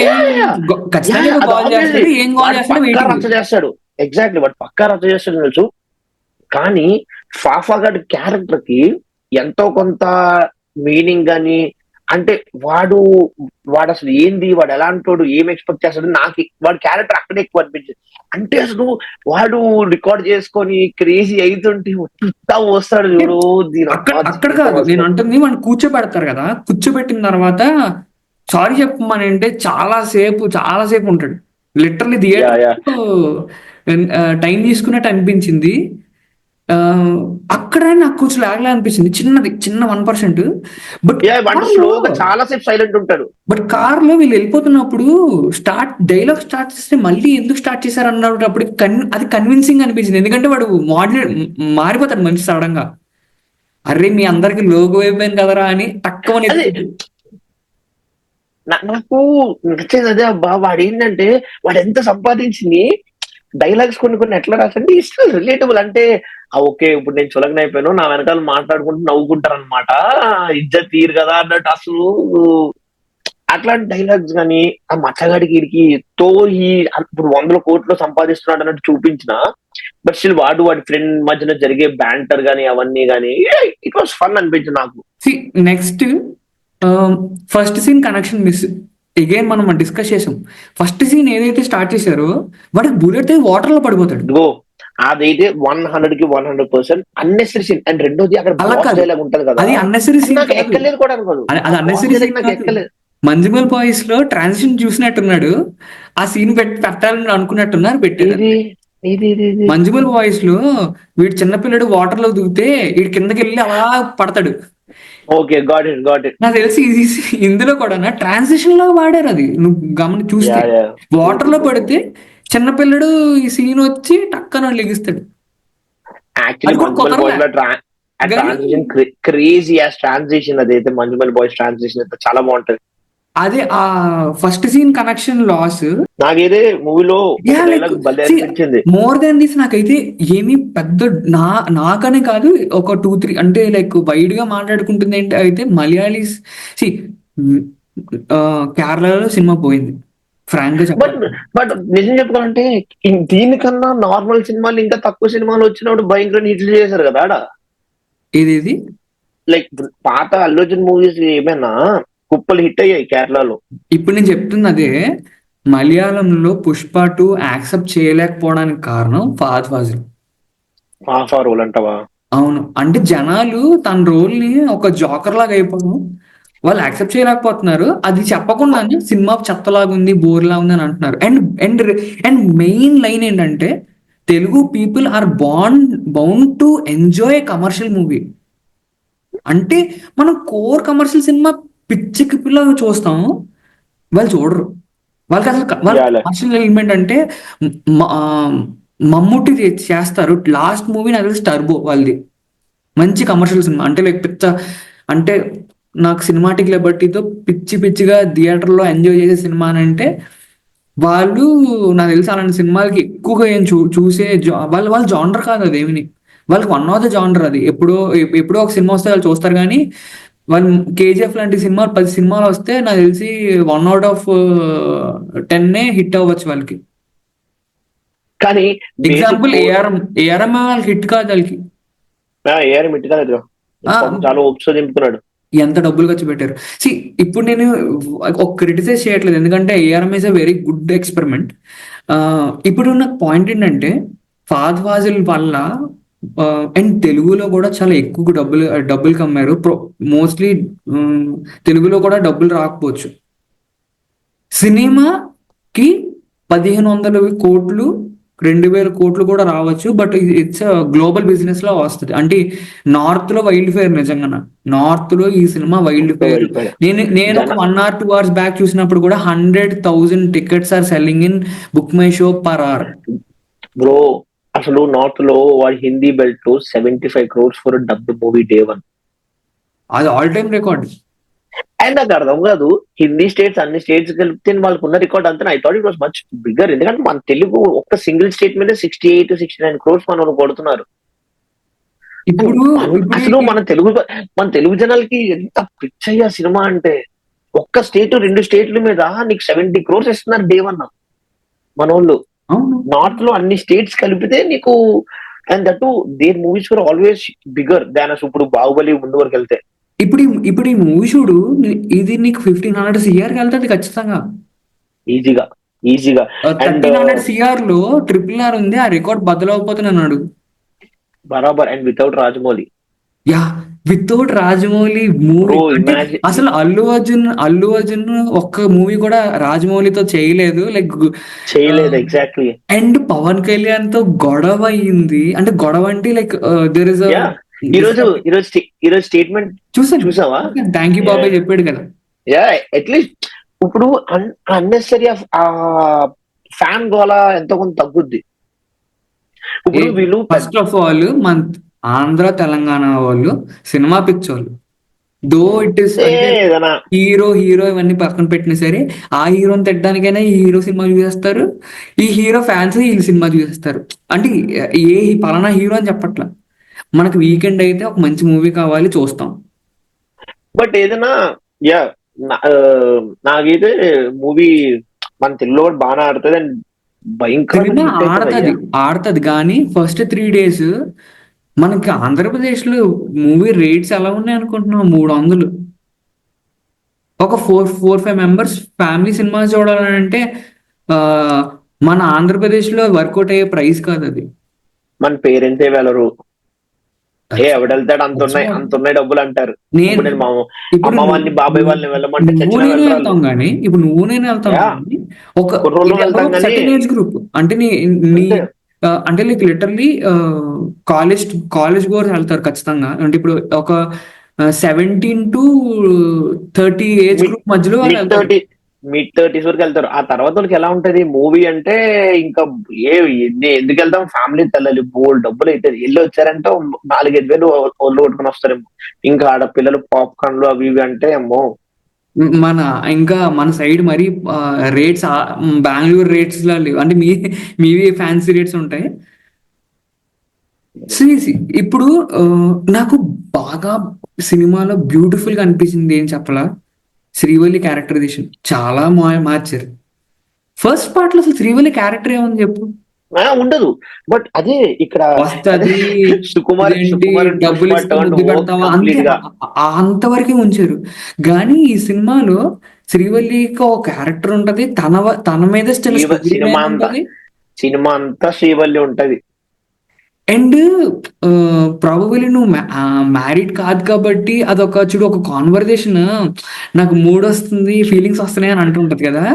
రచ్చ చేస్తాడు. ఎగ్జాక్ట్లీ వాడు పక్కా రచ్చ చేస్తాడు తెలుసు. కానీ ఫాఫాగడ్ క్యారెక్టర్ కి ఎంతో కొంత మీనింగ్ గానీ అంటే వాడు వాడు అసలు ఏంది, వాడు ఎలాంటోడు, ఏం ఎక్స్పెక్ట్ చేస్తాడు, నాకు వాడి క్యారెక్టర్ అక్కడే ఎక్కువ అనిపించింది. అంటే అసలు వాడు రికార్డ్ చేసుకొని క్రేజీ అవుతుంటే వస్తాడు చూడు, దీని అక్కడ అమ్మ అక్కడ జీవితం కాదు నేను అసలు. అంటుంది, మనం కూర్చోబెడతారు కదా, కూర్చోబెట్టిన తర్వాత సారీ చెప్పమని అంటే చాలా సేపు ఉంటాడు. Literally yeah theatre yeah time తీసుకున్నట్టు అనిపించింది. ఆ, అక్కడ నాకు కొంచెం లాగ్లా అనిపించింది, చిన్న 1%. బట్ యా అంటే కార్లో స్లోగా చాలా సేపు సైలెంట్ ఉంటాడు. బట్ కార్లో వీళ్ళు వెళ్ళిపోతున్నప్పుడు డైలాగ్ స్టార్ట్ చేస్తే మళ్ళీ ఎందుకు స్టార్ట్ చేశారు అన్నప్పుడు అది కన్విన్సింగ్ అనిపించింది. ఎందుకంటే వాడు మారిపోతాడు మనిషి సడన్ గా. అరే మీ అందరికి లోగో అయిపోయింది కదరా అని తక్కువ అదే నాకు నచ్చేది అదే అబ్బా. వాడు ఏంటంటే వాడు ఎంత సంపాదించింది, డైలాగ్స్ కొన్ని ఎట్లా రాసండి ఇష్టం రిలేటబుల్. అంటే ఓకే ఇప్పుడు నేను చులకన అయిపోయాను, నా వెనకాల మాట్లాడుకుంటూ నవ్వుకుంటారు అనమాట, ఇజ్జత్ తీరు కదా అన్నట్టు అసలు. అట్లాంటి డైలాగ్స్ కానీ ఆ మచ్చగాడికి వీడికి తో ఈ ఇప్పుడు 100 కోట్లు సంపాదిస్తున్నాడు అన్నట్టు చూపించిన, బట్ స్టిల్ వాడి ఫ్రెండ్ మధ్యన జరిగే బ్యాంటర్ గానీ అవన్నీ గానీ ఇట్ వాస్ ఫన్ అనిపించింది నాకు. Next first scene connection miss. Again మనం డిస్కస్ చేసాం. ఫస్ట్ సీన్ ఏదైతే స్టార్ట్ చేశారో వాడికి బుల్లెట్ వాటర్ లో పడిపోతాడు. ఇదిగో అదైతే 100% అన్నెసరీ సీన్. అండ్ రెండోది అక్కడ అలా బాస్ కాదు, డైలాగ్ ఉంటది కదా, అది అన్నెసరీ అది సీన్ నాకు కాదు. ఎక్కలేదు కూడా అనుకోదు. అది ఆ బాస్ అన్నెసరీ డైలాగ్ సీన్ నాకు కాదు. ఎక్కలేదు. మంజుమల్ బాయ్స్ లో ట్రాన్సిషన్ చూసినట్టున్నాడు, ఆ సీన్ పెట్టాలని అనుకున్నట్టున్నారు, పెట్టారు. ఇది ఇది మంజుమల్ బాయ్స్ లో వీడు చిన్నపిల్లడు వాటర్ లో దూకితే వీడి కిందకి వెళ్ళి అలా పడతాడు. Okay, got it. నాకు తెలిసి ఇందులో కూడా ట్రాన్సిషన్ లో వాడారు. అది నువ్వు చూస్తే యా యా వాటర్ లో పడితే చిన్నపిల్లడు ఈ సీన్ వచ్చి టక్కన లెగిస్తాడు. యాక్చువల్లీ అది కూడా మంజుమల్ కుదరలే బాయ్స్ లో కానీ ట్రాన్సిషన్ క్రేజీ ట్రాన్సిషన్. అదైతే మంజుమల్ బాయ్స్ ట్రాన్సిషన్ అయితే చాలా బాగుంటది. అదే ఆ ఫస్ట్ సీన్ కనెక్షన్ లాస్. నాకైతే మూవీలో ఒక లైక్ డైలాగ్ భలే అనిపించింది. మోర్ దెన్ దిస్ నాకైతే ఏమీ పెద్ద నాకనే కాదు, ఒక 2-3 అంటే లైక్ వైడ్ గా మాట్లాడుకుంటుంది ఏంటి అయితే మలయాళీస్. సి కేరళలో సినిమా పోయింది, ఫ్రాంక్ గా బట్ చెప్పాలి. బట్ నిజం చెప్పుకోవాలంటే దీనికన్నా నార్మల్ సినిమాలు ఇంకా తక్కువ సినిమాలు వచ్చినప్పుడు భయంకర హిట్లు చేశారు కదా ఆడ. ఇది లైక్ పాత అల్లు అర్జున్ మూవీస్ ఏమైనా కుప్పలు హిట్ అయ్యాయి కేరళలో. ఇప్పుడు నేను చెప్తున్న అదే, మలయాళంలో పుష్ప 2 యాక్సెప్ట్ చేయలేకపోవడానికి కారణం ఫహద్ ఫాజిల్. హాఫ్ ఆ రోల్ అంటావా? అవును, అంటే జనాలు తన రోల్ ని ఒక జోకర్ లాగా అయిపోవడం, వాళ్ళు యాక్సెప్ట్ చేయలేకపోతున్నారు. అది చెప్పకుండానే సినిమా చెత్తలాగా ఉంది, బోర్ లా ఉంది అని అంటున్నారు. అండ్ మెయిన్ లైన్ ఏంటంటే Telugu people are bound to enjoy commercial movie. అంటే మనం కోర్ కమర్షియల్ సినిమా పిచ్చికి పిల్లలు చూస్తాము, వాళ్ళు చూడరు. వాళ్ళకి అసలు వాళ్ళ యాలే కమర్షియల్ ఎలిమెంట్ అంటే మ- ఆ, మమ్ముట్టి చేస్తారు. లాస్ట్ మూవీ నాకు తెలిసి టర్బో వాళ్ళది, మంచి కమర్షియల్ సినిమా. అంటే లైక్ అంటే నాకు సినిమాటిక్ లిబర్టీతో పిచ్చిగా థియేటర్లో ఎంజాయ్ చేసే సినిమా అని అంటే వాళ్ళు, నాకు తెలిసి అలాంటి సినిమాలకి ఎక్కువగా ఏం చూసే వాళ్ళ జానర్ కాదు అది ఏమిని. వాళ్ళకి వన్ ఆఫ్ ద జానర్ అది. ఎప్పుడో ఒక సినిమా వస్తే వాళ్ళు చూస్తారు కానీ వాళ్ళు కేజీఎఫ్ లాంటి సినిమాలు 10 సినిమాలు వస్తే నాకు తెలిసి 1/10 హిట్ అవ్వచ్చు వాళ్ళకి. కానీ బేసిక్ ఎగ్జాంపుల్ ఏఆర్ఎం వాళ్ళకి హిట్ కాదు వాళ్ళకి. ఏఆర్ మిట్ కాలేదు, ఆ, చాలా ఓప్స్ దింపుకున్నాడు. ఎంత డబ్బులు ఖర్చు పెట్టారు. ఇప్పుడు నేను ఒక క్రిటిసైజ్ చేయట్లేదు, ఎందుకంటే ARM is a very good experiment. ఇప్పుడు నాకు పాయింట్ ఏంటంటే ఫాద్ ఫాజిల్ వల్ల అండ్ తెలుగులో కూడా చాలా ఎక్కువ డబ్బులు కమ్మారు. మోస్ట్లీ తెలుగులో కూడా డబ్బులు రాకపోవచ్చు. సినిమాకి 1,500 కోట్లు 2,000 కోట్లు కూడా రావచ్చు, బట్ ఇట్స్ గ్లోబల్ బిజినెస్ లో వస్తుంది. అంటే నార్త్ లో వైల్డ్ ఫైర్, నిజంగా నార్త్ లో ఈ సినిమా వైల్డ్ ఫైర్. వెళ్ళిపోయాడు నేను జన. ఒక 1 or 2 hours బ్యాక్ చూసినప్పుడు కూడా 100,000 tickets are selling in book my show per hour. Bro అసలు నార్త్ లో వాడి హిందీ బెల్ట్ లో 75 crores for dub movie day 1. అది ఆల్ టైమ్ రికార్డ్. అండ్ నాకు అర్థం కాదు, హిందీ స్టేట్స్ అన్ని స్టేట్స్ కలిపితే వాళ్ళకు ఉన్న రికార్డ్ అంతా. I thought it was much bigger. ఎందుకంటే మన తెలుగు ఒక్క సింగిల్ స్టేట్ మీద 68-69 crores మనం కొడుతున్నారు. ఇప్పుడు అసలు మన తెలుగు జనాలకి ఎంత పిచ్చయ్యా సినిమా అంటే, ఒక్క స్టేట్ 2 స్టేట్ల మీద నీకు 70 crores ఇస్తున్నారు డే 1 మన వాళ్ళు. అవును, నార్త్ లో అన్ని స్టేట్స్ కలిపితే నీకు. And that there movies for always bigger than ఇప్పుడు బాహుబలి ముందు వరకు వెళ్తే. ఇప్పుడు ఈ మూవీ చూడు, ఇది నీకు 1500 CR వెళ్తుంది ఖచ్చితంగా. ఈజీగా ఈజీగా. అండ్ 1300 CR లో RRR ఉంది, ఆ రికార్డ్ బద్దలవపోతున్నాడు. బరాబర్. And without Rajamouli yeah, without Rajamouli movie bro, అంటే ఇమాజిన్. అసలు అల్లు అర్జున్ ఒక్క మూవీ కూడా రాజమౌళితో చేయలేదు లైక్. చేయలేదు ఎగ్జాక్ట్లీ. అండ్ పవన్ కళ్యాణ్ తో గొడవ అయింది, అంటే గొడవ అంటే లైక్ దేర్ ఇస్ యా, ఈరోజు ఈరోజు ఈరోజు స్టేట్మెంట్ చూసాను. చూసావా? థ్యాంక్ యూ బాబాయ్ చెప్పాడు కదా. యా, అట్లీస్ట్ ఇప్పుడు అన్నెసరీ ఆ ఫ్యాన్ గోల ఎంతో కొంత తగ్గుద్ది. ఇప్పుడు వీళ్ళు ఫస్ట్ ఆఫ్ ఆల్ మన ఆంధ్ర తెలంగాణ వాళ్ళు సినిమా పిచ్చోళ్ళు. దో ఇట్ ఇస్ అంటే ఏదైనా హీరో ఇవన్నీ పక్కన పెట్టినా సరే, ఆ హీరోని తిట్టడానికైనా ఈ హీరో సినిమా చూసేస్తారు, ఈ హీరో ఫ్యాన్స్ వీళ్ళు సినిమా చూసేస్తారు. అంటే ఏ పలానా హీరో అని చెప్పట్లా, మనకు వీకెండ్ అయితే ఒక మంచి మూవీ కావాలి చూస్తాం. బట్ ఏదైనా యా, నాకైతే మూవీ మన తెలుగులో కూడా బాగా ఆడుతుంది అండ్ భయంకరంగా సినిమా హిట్ అవుతుంది అయ్యా. ఆడుతుంది కానీ ఫస్ట్ 3 days మనకి ఆంధ్రప్రదేశ్ లో మూవీ రేట్స్ ఎలా ఉన్నాయి అనుకుంటున్నాం? 300. ఒక 4-5 మెంబర్స్ ఫ్యామిలీ సినిమా చూడాలంటే ఆ, మన ఆంధ్రప్రదేశ్ లో వర్కౌట్ అయ్యే ప్రైస్ కాదు అది. మన పేరెంట్సే వెళ్ళరు. ఎవడెళ్తాడు, అంత ఉన్నాయి డబ్బులు అంటారు. నేను ఇప్పుడు నేను మా ఇప్పుడు అమ్మ వాళ్ళని బాబాయ్ వాళ్ళని వెళ్ళమంటే నువ్వు చచ్చిన నేను వెళ్ళరు వాళ్ళు. వెళ్తాం కానీ, ఇప్పుడు నువ్వు నేను వెళ్తాం యా, కానీ ఒక కొన్ని రోజులు వెళ్తాం కానీ సర్టెన్ ఏజ్ గ్రూప్ అంటే నీ అంతే. అంటే లైక్ లిటర్లీ కాలేజ్ కాలేజ్ గోర్స్ వెళ్తారు ఖచ్చితంగా. అంటే ఇప్పుడు ఒక 17 to 30 ఏజ్ మిడ్ గ్రూప్ మధ్యలో వాళ్ళు మిడ్ వెళ్తారు. 30s వరకు వెళ్తారు. ఆ తర్వాత వాళ్ళకి ఎలా ఉంటది మూవీ అంటే, ఇంకా ఎందుకు వెళ్తాం, ఫ్యామిలీ తెల్లాలి, బోల్డ్ డబ్బులు అవుతుంది. వెళ్ళి వచ్చారంటే 4-5 వేలు ఒళ్ళు కొట్టుకుని వస్తారేమో. ఇంకా ఆడ పిల్లలు పాప్కార్న్లు అవి ఇవి అంటే అమ్మో. మన ఇంకా మన సైడ్ మరి రేట్స్ బెంగళూరు రేట్స్ లా లేవు, అంటే మీవి ఫ్యాన్సీ రేట్స్ ఉంటాయి. ఇప్పుడు నాకు బాగా సినిమాలో బ్యూటిఫుల్ గా అనిపించింది ఏం చెప్పలా, శ్రీవల్లి క్యారెక్టరైజేషన్ చాలా మార్చారు. ఫస్ట్ పార్ట్ లో అసలు శ్రీవల్లి క్యారెక్టర్ ఏమని చెప్పు, ఉండదు. బట్ అదే ఇక్కడ వస్తది సుకుమార్ ఇదేంటి డబ్బులు పుష్ప ఇస్తే టర్న్ ముద్దు పెడతావా అంతే, కంప్లీట్ గా. అంతవరకే ఉంచారు. కానీ ఈ సినిమాలో శ్రీవల్లికి ఒక క్యారెక్టర్ ఉంటది, తన మీద చిన్న స్టోరీ సినిమా లైన్ అంతా ఉంటది. సినిమా అంతా శ్రీవల్లి ఉంటది. అండ్ ప్రాబబుల్లీ నువ్వు మ్యారీడ్ కాదు కాబట్టి అదొక చూడు, ఒక కాన్వర్జేషన్, నాకు మూడ్ వస్తుంది ఫీలింగ్స్ వస్తున్నాయి అని అంటుంటది కదా,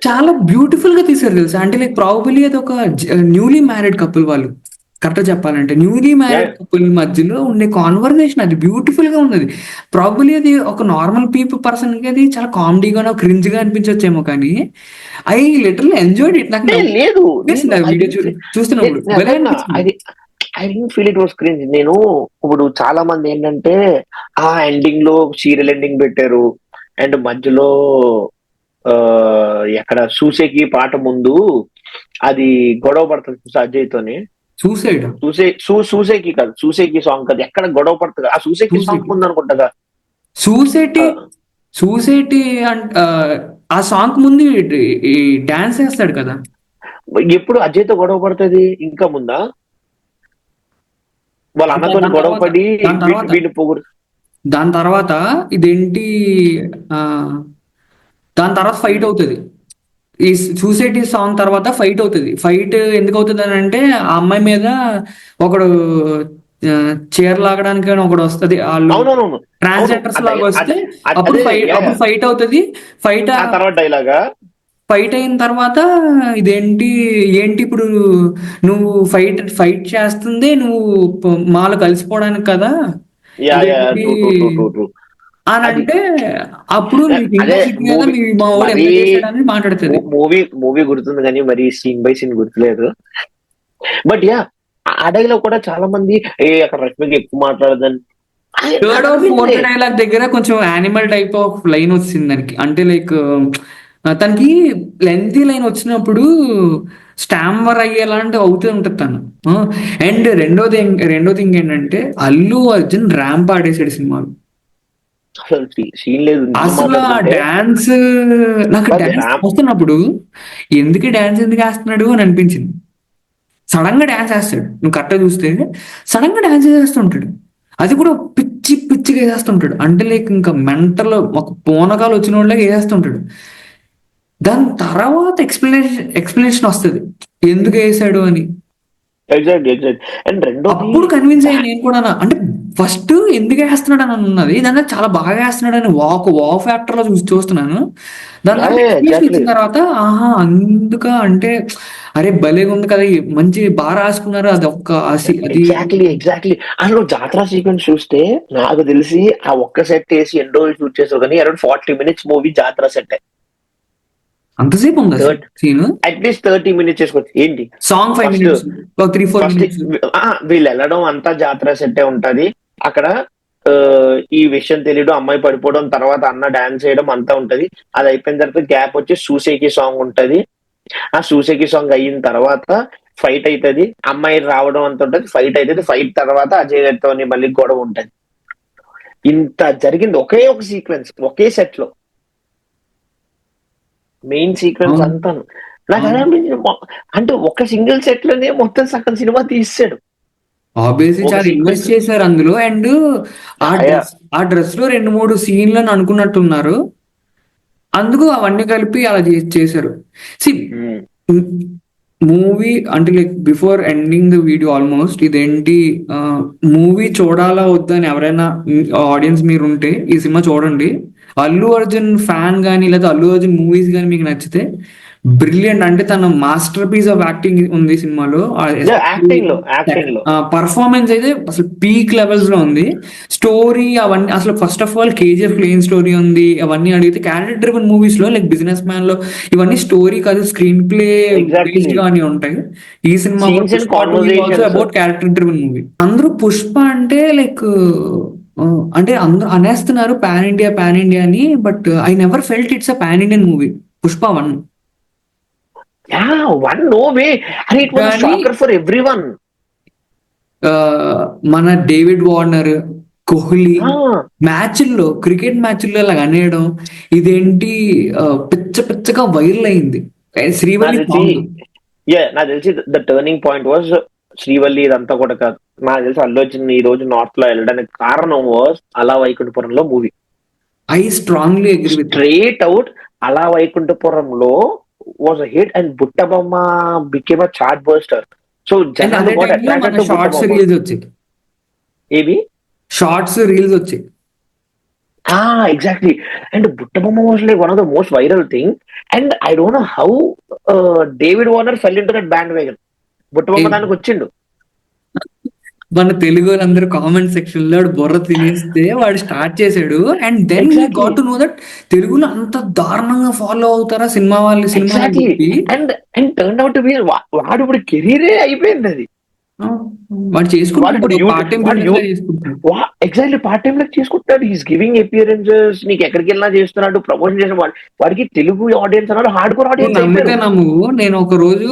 చాలా బ్యూటిఫుల్ గా తీసారు తెలుసా. అంటే లైక్ ప్రాబబుల్లీ అది ఒక న్యూలీ మ్యారీడ్ కపుల్ వాళ్ళు, కరెక్ట్ చెప్పాలంటే న్యూలీ మ్యారీడ్ కపుల్ మధ్యలో ఉండే కాన్వర్జేషన్ అది బ్యూటిఫుల్ గా ఉన్నది. ప్రాబబుల్లీ అది ఒక నార్మల్ పర్సన్ కి అది చాలా కామెడీగానో క్రింజ్ గా అనిపించొచ్చేమో, కానీ ఐ లిటరల్లీ ఎంజాయ్డ్ ఇట్. నాకు లేదు, నవ్వేసింది ఆ వీడియో చూస్తున్నప్పుడు, భలే అనిపించింది. I don't feel it was cringe. నేను ఇప్పుడు చాలా మంది ఏంటంటే ఆ ఎండింగ్ లో సీరియల్ ఎండింగ్ పెట్టారు, అండ్ మధ్యలో ఆ ఎక్కడ సూసేకి పాట ముందు అది గొడవ పడుతుంది చూసా అజయ్ తోని. సూసైడ్ సూసేకి కాదు, సూసేకి సాంగ్ కాదు, ఎక్కడ గొడవ పడుతుంది ఆ సూసేకి సాంగ్ ముందు అనుకుంటా. సూసైటీ సూసైటీ అంట, ఆ సాంగ్ ముందు ఈ డాన్స్ వేస్తాడు కదా. ఎప్పుడు అజయ్ తో గొడవ పడుతుంది ఇంకా ముందా? వాళ్ళ అన్నతో గొడవ పడి వీడిని పొగురు. దాని తర్వాత ఇదేంటి, ఆ దాని తర్వాత ఫైట్ అవుతుంది. ఈ సూసైటీ సాంగ్ తర్వాత ఫైట్ అవుతుంది. ఫైట్ ఎందుకు అవుతుంది అని అంటే, ఆ అమ్మాయి మీద ఒకడు చీర లాగడానికి ఒకడు వస్తుంది, వాళ్ళు అవునవును, ట్రాన్స్జెండర్స్ లాగా వస్తే అప్పుడు ఫైట్ అవుతుంది. ఫైట్ తర్వాత డైలాగా ఫైట్ అయిన తర్వాత ఇదేంటి ఏంటి ఇప్పుడు నువ్వు ఫైట్ చేస్తుంది నువ్వు మాలో కలిసిపోవడానికి కదా అని అంటే, అప్పుడు నీకు ఇంకా సిగ్గు మీ మా వాడు ఎంత చేశాడని మాట్లాడుతుంది. మూవీ గుర్తుంది కానీ మరి సీన్ బై సీన్ గుర్తులేదు. బట్ యా, ఆ డైలాగ్ కూడా చాలా మంది అక్కడ రష్మికి ఎక్కువ మాట్లాడదని. థర్డ్ ఆర్ ఫోర్త్ డైలాగ్ దగ్గర కొంచెం యానిమల్ టైప్ ఆఫ్ లైన్ వచ్చింది దానికి, అంటే లైక్ తనకి లెంతీ లైన్ వచ్చినప్పుడు స్టామర్ అయ్యేలాంటి అవుతూ ఉంటుంది తను. అండ్ రెండో థింగ్ ఏంటంటే, అల్లు అర్జున్ ర్యాంప్ ఆడేసాడు సినిమాలో. అసలు ఆ డాన్స్, నాకు డాన్స్ వస్తున్నప్పుడు ఎందుకు వేస్తున్నాడు అని అనిపించింది. సడన్ గా డాన్స్ వేస్తాడు, నువ్వు కరెక్ట్గా చూస్తే సడన్ గా డాన్స్ చేస్తుంటాడు, అది కూడా పిచ్చ పిచ్చి పిచ్చిగా వేసేస్తుంటాడు. అంటే లైక్ ఇంకా మెంటల్ ఒక పూనకాలు వచ్చిన వాళ్ళకి వేసేస్తుంటాడు. దాని తర్వాత ఎక్స్ప్లెనేషన్ వస్తుంది ఎందుకు వేసాడు అని. ఎగ్జాక్ట్. అండ్ రెండోది అప్పుడు కన్విన్స్ అయ్యి నేను కూడా అంటే ఫస్ట్ ఎందుకు వేస్తున్నాడు అని ఉన్నది, దాంట్లో చాలా బాగా వేస్తున్నాడు అని వావ్ ఫ్యాక్టర్ లో చూస్తున్నాను. దాని తర్వాత ఎక్స్ప్లెనేషన్ ఎగ్జాక్ట్లీ ఇచ్చిన తర్వాత ఆహా అందుక అంటే అరే భలేగా ఉంది కదా, మంచి బాగా రాసుకున్నారు అది ఒక్క అది. ఎగ్జాక్ట్లీ అసలు జాతర సీక్వెన్స్ చూస్తే నాకు తెలిసి ఆ ఒక్క సెట్ వేసి ఎన్ని రోజులు షూట్ చేసారు కానీ అరౌండ్ 40 minutes మూవీ జాతర సెట్. అంతసేపు ఉందా సీన్? అట్లీస్ట్ 30 minutes చేసుకోవచ్చు. ఏంటి song 5 first minutes, 3-4 first minutes. వీళ్ళు వెళ్ళడం అంతా జాతర సెట్టే ఉంటది అక్కడ. ఆ, ఈ విషయం తెలియడం, అమ్మాయి పడిపోవడం, తర్వాత అన్న డాన్స్ చేయడం అంతా ఉంటది. అది అయిపోయిన తర్వాత గ్యాప్ వచ్చి సూసేకి సాంగ్ ఉంటది. ఆ సూసేకి సాంగ్ అయిన తర్వాత ఫైట్ అవుతుంది, అమ్మాయి రావడం అంత ఉంటది, ఫైట్ అవుతుంది. ఫైట్ తర్వాత అజయ్ దత్తో మళ్ళీ గొడవ ఉంటది. ఇంత జరిగింది ఒకే ఒక సీక్వెన్స్, ఒకే సెట్ లో మెయిన్ సీక్వెన్స్ అవును, అంతాను. నాకు అదే అవును. అనిపించింది, అంటే ఒక సింగిల్ సెట్ లోనే మొత్తం సగం సినిమా తీసాడు ఆబ్వియస్లీ ఒక చాలా సీక్వెన్స్. ఇన్వెస్ట్ చేశారు అందులో. అండ్ ఆ డ్రెస్ లో 2-3 సీన్లను అనుకున్నట్టున్నారు, అందుకు అవన్నీ కలిపి అలా చేశారు. సి మూవీ అంటే like before ending the video almost ఇదేంటి, మూవీ చూడాలా వద్దా అని ఎవరైనా ఆడియన్స్ మీరు ఉంటే ఈ సినిమా చూడండి. అల్లు అర్జున్ ఫ్యాన్ కానీ లేదా అల్లు అర్జున్ మూవీస్ కానీ మీకు నచ్చితే బ్రిలియంట్, అంటే తన మాస్టర్ పీస్ ఆఫ్ యాక్టింగ్ ఉంది సినిమాలో. యాక్టింగ్ లో పర్ఫార్మెన్స్ అయితే అసలు పీక్ లెవెల్స్ లో ఉంది. స్టోరీ అవన్నీ అసలు first of all KGF plain story ఉంది. అవన్నీ అడిగితే క్యారెక్టర్ డ్రివెన్ మూవీస్ లో లైక్ బిజినెస్ మ్యాన్ లో ఇవన్నీ స్టోరీ కాదు స్క్రీన్ ప్లే బేస్డ్ ఎగ్జాక్ట్లీ గానే ఉంటాయి. ఈ సినిమా కూడా scenes and Pushpa 2 is also conversations. About character driven movie. అందరూ పుష్ప అంటే లైక్ అంటే అందరూ అనేస్తున్నారు పాన్ ఇండియా అని, but I never felt it's a pan Indian movie Pushpa 1. One no way, అరే ఇట్ వాజ్ కానీ షాకర్ ఫర్ ఎవ్రీ వన్. మన డేవిడ్ వార్నర్, కోహ్లీ మ్యాచ్ల్లో క్రికెట్ మ్యాచ్ల్లో ఇలా అనేయడం ఇదేంటి పిచ్చ పిచ్చగా వైరల్ అయింది. శ్రీవల్లి సాంగ్. నాకు తెలిసి the turning point was Srivalli. ఇదంతా కూడా కాదు, నాకు తెలిసి అల్లు అర్జున్ ఈ రోజు నార్త్ లో వెళ్ళడానికి కారణం was Ala Vaikunthapurramuloo movie. I strongly agree with. Straight out Ala Vaikunthapurramuloo was a hit and Buttabomma became a chart buster. So and జనాలు అదే గాట్ టైంలో మన attracted to shorts Buttabomma. Reels వచ్చాయి. ఏవి షార్ట్స్ రీల్స్ వచ్చాయి. Exactly. And Buttabomma was like one of the most viral thing. And I don't know how David Warner fell into that bandwagon. Buttabomma దానికి వచ్చిండు. మన తెలుగు వాళ్ళందరూ కామెంట్ సెక్షన్ లో వాడు బుర్ర తినేస్తే వాడు స్టార్ట్ చేశాడు. And then we exactly got to know that తెలుగులో అంత దారుణంగా ఫాలో అవుతారా సినిమా వాళ్ళు అని ఎగ్జాక్ట్లీ చెప్పి. And and turn out be వాడు ఇప్పుడు కెరీరే అయిపోయింది అది. ఆ, వాడు వాడు ఇప్పుడు చేసుకుంటాడు పార్ట్ టైం బిజినెస్ లా చేసుకుంటాడు. ఎగ్జాక్ట్లీ పార్ట్ టైం లెక్క చేసుకుంటాడు. ఈస్ గివింగ్ అపియరెన్సెస్, నీకు ఎక్కడికి వెళ్ళినా చేస్తున్నాడు, ప్రమోషన్ చేసిన వాడికి తెలుగు ఆడియన్స్ అన్నారు హార్డ్ కోర్ నువ్వు ఆడియన్స్ నమ్మితే అయిపోయారు. నమ్ము, నేను ఒక రోజు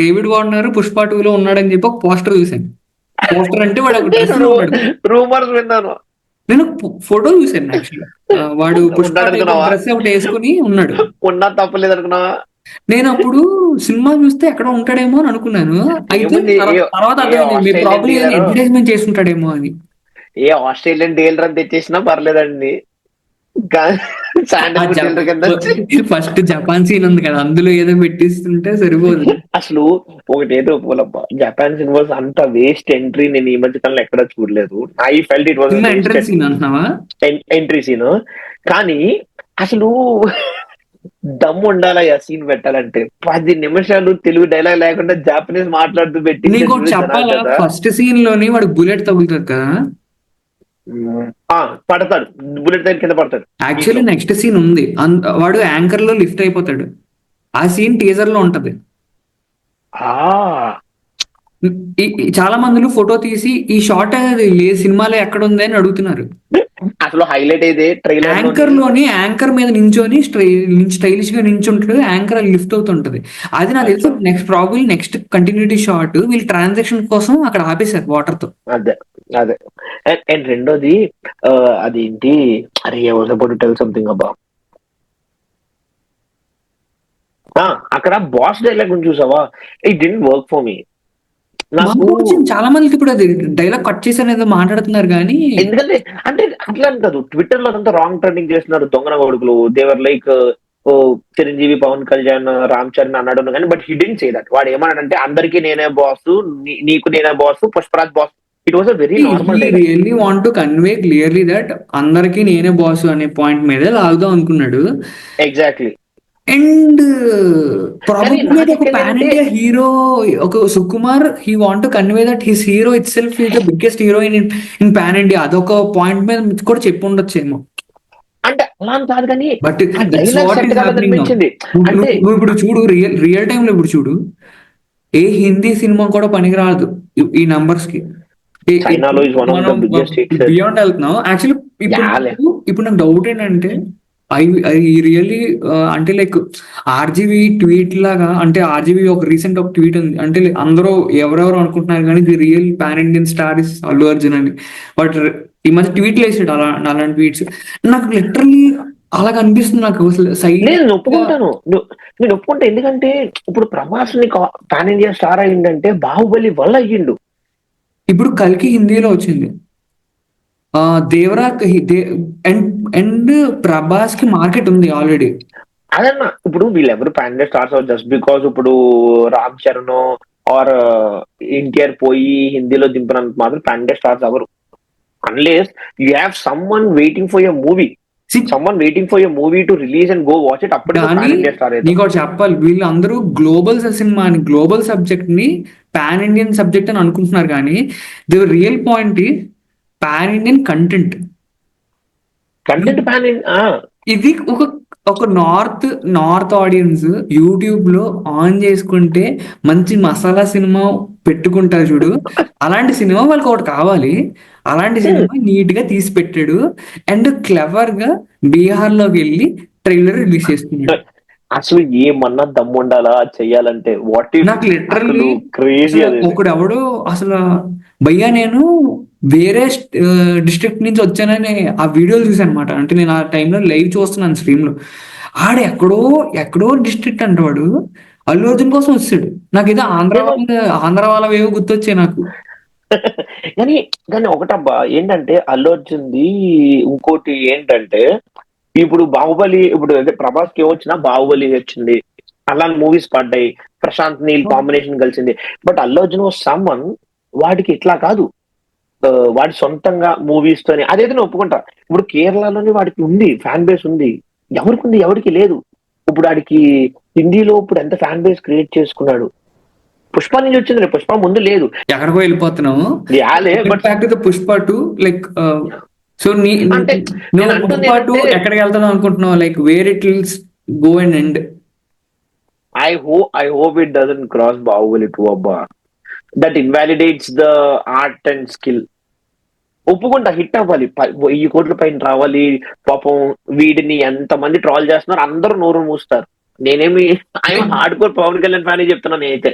డేవిడ్ వార్నర్ పుష్ప 2 లో ఉన్నాడని చెప్పి ఒక పోస్టర్ చూశాను. పోస్టర్ అంటే వాడు ఒక డ్రెస్ లో ఉన్నాడు. రూమర్స్ విన్నాను. నేను ఫోటో చూశాను యాక్చువల్గా. వాడు పుష్ప ఉన్నాడు టైప్ అనుకున్నావా? డ్రెస్ ఒకటి వేసుకుని ఉన్నాడు. ఉన్నా తప్పలేదు అనుకున్నావా? నేను అప్పుడు సినిమా చూస్తే ఎక్కడ ఉంటాడేమో అని అనుకున్నాను. అయితే ఏముంది, తర్వాత ఏ అర్థమైంది ఆస్ట్రేలియన్ ప్రాబ్లీ డీలర్, అడ్వర్టైజ్మెంట్ చేసుకుంటాడేమో అని. ఏ ఆస్ట్రేలియన్ డీలర్ అని తెచ్చేసినా పర్లేదండి. ఆ శాండల్వుడ్ డీలర్ కింద వచ్చి ఫస్ట్ జపాన్ సీన్ ఉంది కదా, అందులో ఏదో పెట్టిస్తుంటే సరిపోదు. అసలు ఒకటేదో పోలప్ప, జపాన్ సినిమాస్ అంత వేస్ట్ ఎంట్రీ నేను ఈ మధ్య కాలంలో ఎక్కడ చూడలేదు. I felt it was cinema entrance wasted scene అంటున్నావా? Entry scene. కానీ అసలు దమ్ ఉండాలయ్యా సీన్ పెట్టాలంటే. 10 నిమిషాలు తెలుగు డైలాగ్ లేకుండా జాపనీస్ మాట్లాడుతూ పెట్టి నీకు ఒకటి చెప్పాలా, ఫస్ట్ సీన్ లోని వాడు బుల్లెట్ తగులుతుంది కదా, పడతాడు, బుల్లెట్ దగ్గర కింద పడతాడు. యాక్చువల్లీ నెక్స్ట్ సీన్ ఉంది. వాడు యాంకర్ లో లిఫ్ట్ అయిపోతాడు. ఆ సీన్ టీజర్ లో ఉంటది. చాలా మందిలో ఫోటో తీసి ఈ షార్ట్ ఏ సినిమాలో ఎక్కడ ఉంది అని అడుగుతున్నారు. అసలు హైలైట్ అయితే ట్రైలర్ యాంకర్ లోని యాంకర్ మీద నించొని స్టైలిష్ గా నించుంటాడు, యాంకర్ లిఫ్ట్ అవుతుంటది. అది నాకు తెలిసి నెక్స్ట్ కంటిన్యూటీ షాట్ వీళ్ళు ట్రాన్సాక్షన్ కోసం అక్కడ ఆపేశారు వాటర్ తో. అదే అదే. అండ్ రెండోది అదేంటి, అరే టెల్ సంథింగ్ అబ్బా, అక్కడ బాస్ డైలాగ్ చూసావా, it didn't work for me. నాకు మాకు వచ్చింది చాలా మందికి. ఇప్పుడు అది డైలాగ్ కట్ చేసి అనేది మాట్లాడుతున్నారు కానీ ఎందుకంటే అంటే అట్లా అని కాదు, ట్విట్టర్ లో అంతా రాంగ్ ట్రెండింగ్ చేస్తున్నారు దొంగన కొడుకులు, దేవర్ లైక్ ఓ చిరంజీవి, పవన్ కళ్యాణ్, రామ్ చరణ్ అన్నాడు కానీ, but he didn't say that. వాడు ఏమన్నాడంటే అందరికీ నేనే బాస్, నీకు నేనే boss, Pushparaj boss. It was a very he normal dialogue. Really want to convey clearly that అందరికీ నేనే బాస్ అనే పాయింట్ మీదే లాగుదాం అనుకున్నాడు. ఎగ్జాక్ట్లీ. అండ్ కానీ ప్రాబబ్లీ నాకు ఒక ఎక్కడ పాన్ అంటే ఇండియా హీరో, ఒక Sukumar, he want to convey that his hero it self is the biggest heroine in pan India. అదొక పాయింట్ మీద కూడా చెప్పి ఉండొచ్చేమో. అంటే అలా అని కాదు కానీ బట్ ఆ that's dialogue what set is happening now. కాలేదనిపించింది. అంటే నువ్వు ఇప్పుడు చూడు, రియల్ రియల్ టైమ్ లో ఇప్పుడు చూడు, ఏ హిందీ సినిమా కూడా పనికిరాదు ఈ నంబర్స్ కి. చైనాలో ఇప్పుడు ఇస్ వన్ ఆఫ్ ద మనం బిగ్గెస్ట్ హిట్స్. బియాండ్ వెళ్తున్నాం. యాక్చువల్లీ యాలే. ఇప్పుడు నాకు డౌట్ ఏంటంటే, ఐ ఐ రియల్లీ అంటే లైక్ ఆర్జీవి ట్వీట్ లాగా, అంటే ఆర్జీవి ఒక రీసెంట్ ఒక ట్వీట్ ఉంది అంటే like అందరూ ఎవరెవరు అనుకుంటున్నారు కానీ the real pan Indian star is Allu Arjun అని. బట్ ఈ మధ్య ట్వీట్లు వేసాడు అలాంటి ట్వీట్స్. నాకు లిటరల్లీ అలాగ అనిపిస్తుంది నాకు అసలు నేను సైలెంట్ గా. ఒప్పుకుంటాను. నేను ఒప్పుకుంటా, ఎందుకంటే ఇప్పుడు ప్రభాస్ ని పాన్ ఇండియా స్టార్ అయ్యిందంటే బాహుబలి వల్ల అయ్యిండు. ఇప్పుడు కల్కి హిందీలో వచ్చింది. దేవరా అండ్ అండ్ ప్రభాస్ కి మార్కెట్ ఉంది ఆల్రెడీ. అదన్నా ఇప్పుడు వీళ్ళెవరు pan India stars just because ఇప్పుడు రామ్ చరణ్ ఆర్ ఎన్టీఆర్ పోయి హిందీలో దింపినంత మాత్రం పాన్ ఇండియా స్టార్స్ ఎవరు, unless you have someone waiting for your movie, someone waiting for your movie to release and go watch it, అప్పటికే కానీ పాన్ ఇండియా స్టార్ అయితే. నీకు ఒకటి చెప్పాలి, వీళ్ళందరూ గ్లోబల్ సినిమాని, గ్లోబల్ సబ్జెక్ట్ ని పాన్ ఇండియన్ సబ్జెక్ట్ అని అనుకుంటున్నారు కానీ ది రియల్ పాయింట్ ఈ pan Indian content. Content pan ఇది ఒక ఒక నార్త్ ఆడియన్స్ యూట్యూబ్ లో ఆన్ చేసుకుంటే మంచి మసాలా సినిమా పెట్టుకుంటారు చూడు, అలాంటి సినిమా వాళ్ళకి ఒకటి కావాలి. అలాంటి సినిమా నీట్ గా తీసి పెట్టాడు అండ్ క్లెవర్ గా బీహార్ లోకి వెళ్ళి ట్రైలర్ రిలీజ్ చేస్తున్నాడు. అసలు ఏమన్నా దమ్ము ఉండాలా చెయ్యాలంటే, వాట్ నాకు అసలు లిటరల్లీ క్రేజీ అసలు అది. ఒకడు ఎవడో అసలు భయ్యా నేను వేరే డిస్ట్రిక్ట్ నుంచి వచ్చానని ఆ వీడియోలు చూసాను అనమాట. అంటే నేను ఆ టైంలో లైవ్ చూస్తున్నాను స్ట్రీమ్ లో. ఆడ ఎక్కడో ఎక్కడో డిస్ట్రిక్ట్ అంటే వాడు అల్లు అర్జున్ కోసం వచ్చాడు. నాకు ఏదో ఆంధ్ర వాళ్ళవేవో గుర్తొచ్చాయి నాకు. కానీ కానీ ఒకటబ్బా ఏంటంటే అల్లు అర్జున్ది ఇంకోటి ఏంటంటే, ఇప్పుడు బాహుబలి, ఇప్పుడు అదే ప్రభాస్ కి ఏమొచ్చినా బాహుబలి వచ్చింది, అలాంటి మూవీస్ పడ్డాయి, ప్రశాంత్ నీల్ కాంబినేషన్ కలిసింది. బట్ అల్లు అర్జున్ సమ్మన్ వాడికి ఇట్లా కాదు, వాడి సొంతంగా మూవీస్ తోని అదైతే నేను ఒప్పుకుంటా. ఇప్పుడు కేరళలోనే వాడికి ఉంది, ఫ్యాన్ బేస్ ఉంది. ఎవరికి ఉంది, ఎవరికి లేదు. ఇప్పుడు వాడికి హిందీలో ఇప్పుడు ఎంత ఫ్యాన్ బేస్ క్రియేట్ చేసుకున్నాడు. పుష్ప నుంచి వచ్చింది, పుష్ప ముందు లేదు. ఎక్కడికో వెళ్ళిపోతున్నాము. యాలే but back to the Pushpa 2 like so అంటే నువ్వు నేను అంటుంది పుష్ప 2 ఏంటంటే, ఎక్కడికి వెళ్తావు అనుకుంటున్నావు, like where it will go and end. I hope it doesn't cross Bahubali 2 అబ్బా. That invalidates the art and skill. ఒప్పుకుంటా హిట్ అవ్వాలి, 1000 కోట్ల పైన రావాలి. పాపం వీడిని ఎంతమంది ట్రాల్ చేస్తున్నారు, అందరూ నోరు మూస్తారు. నేనేమి I'm hard core Pawan Kalyan fan చెప్తున్నా నేనైతే.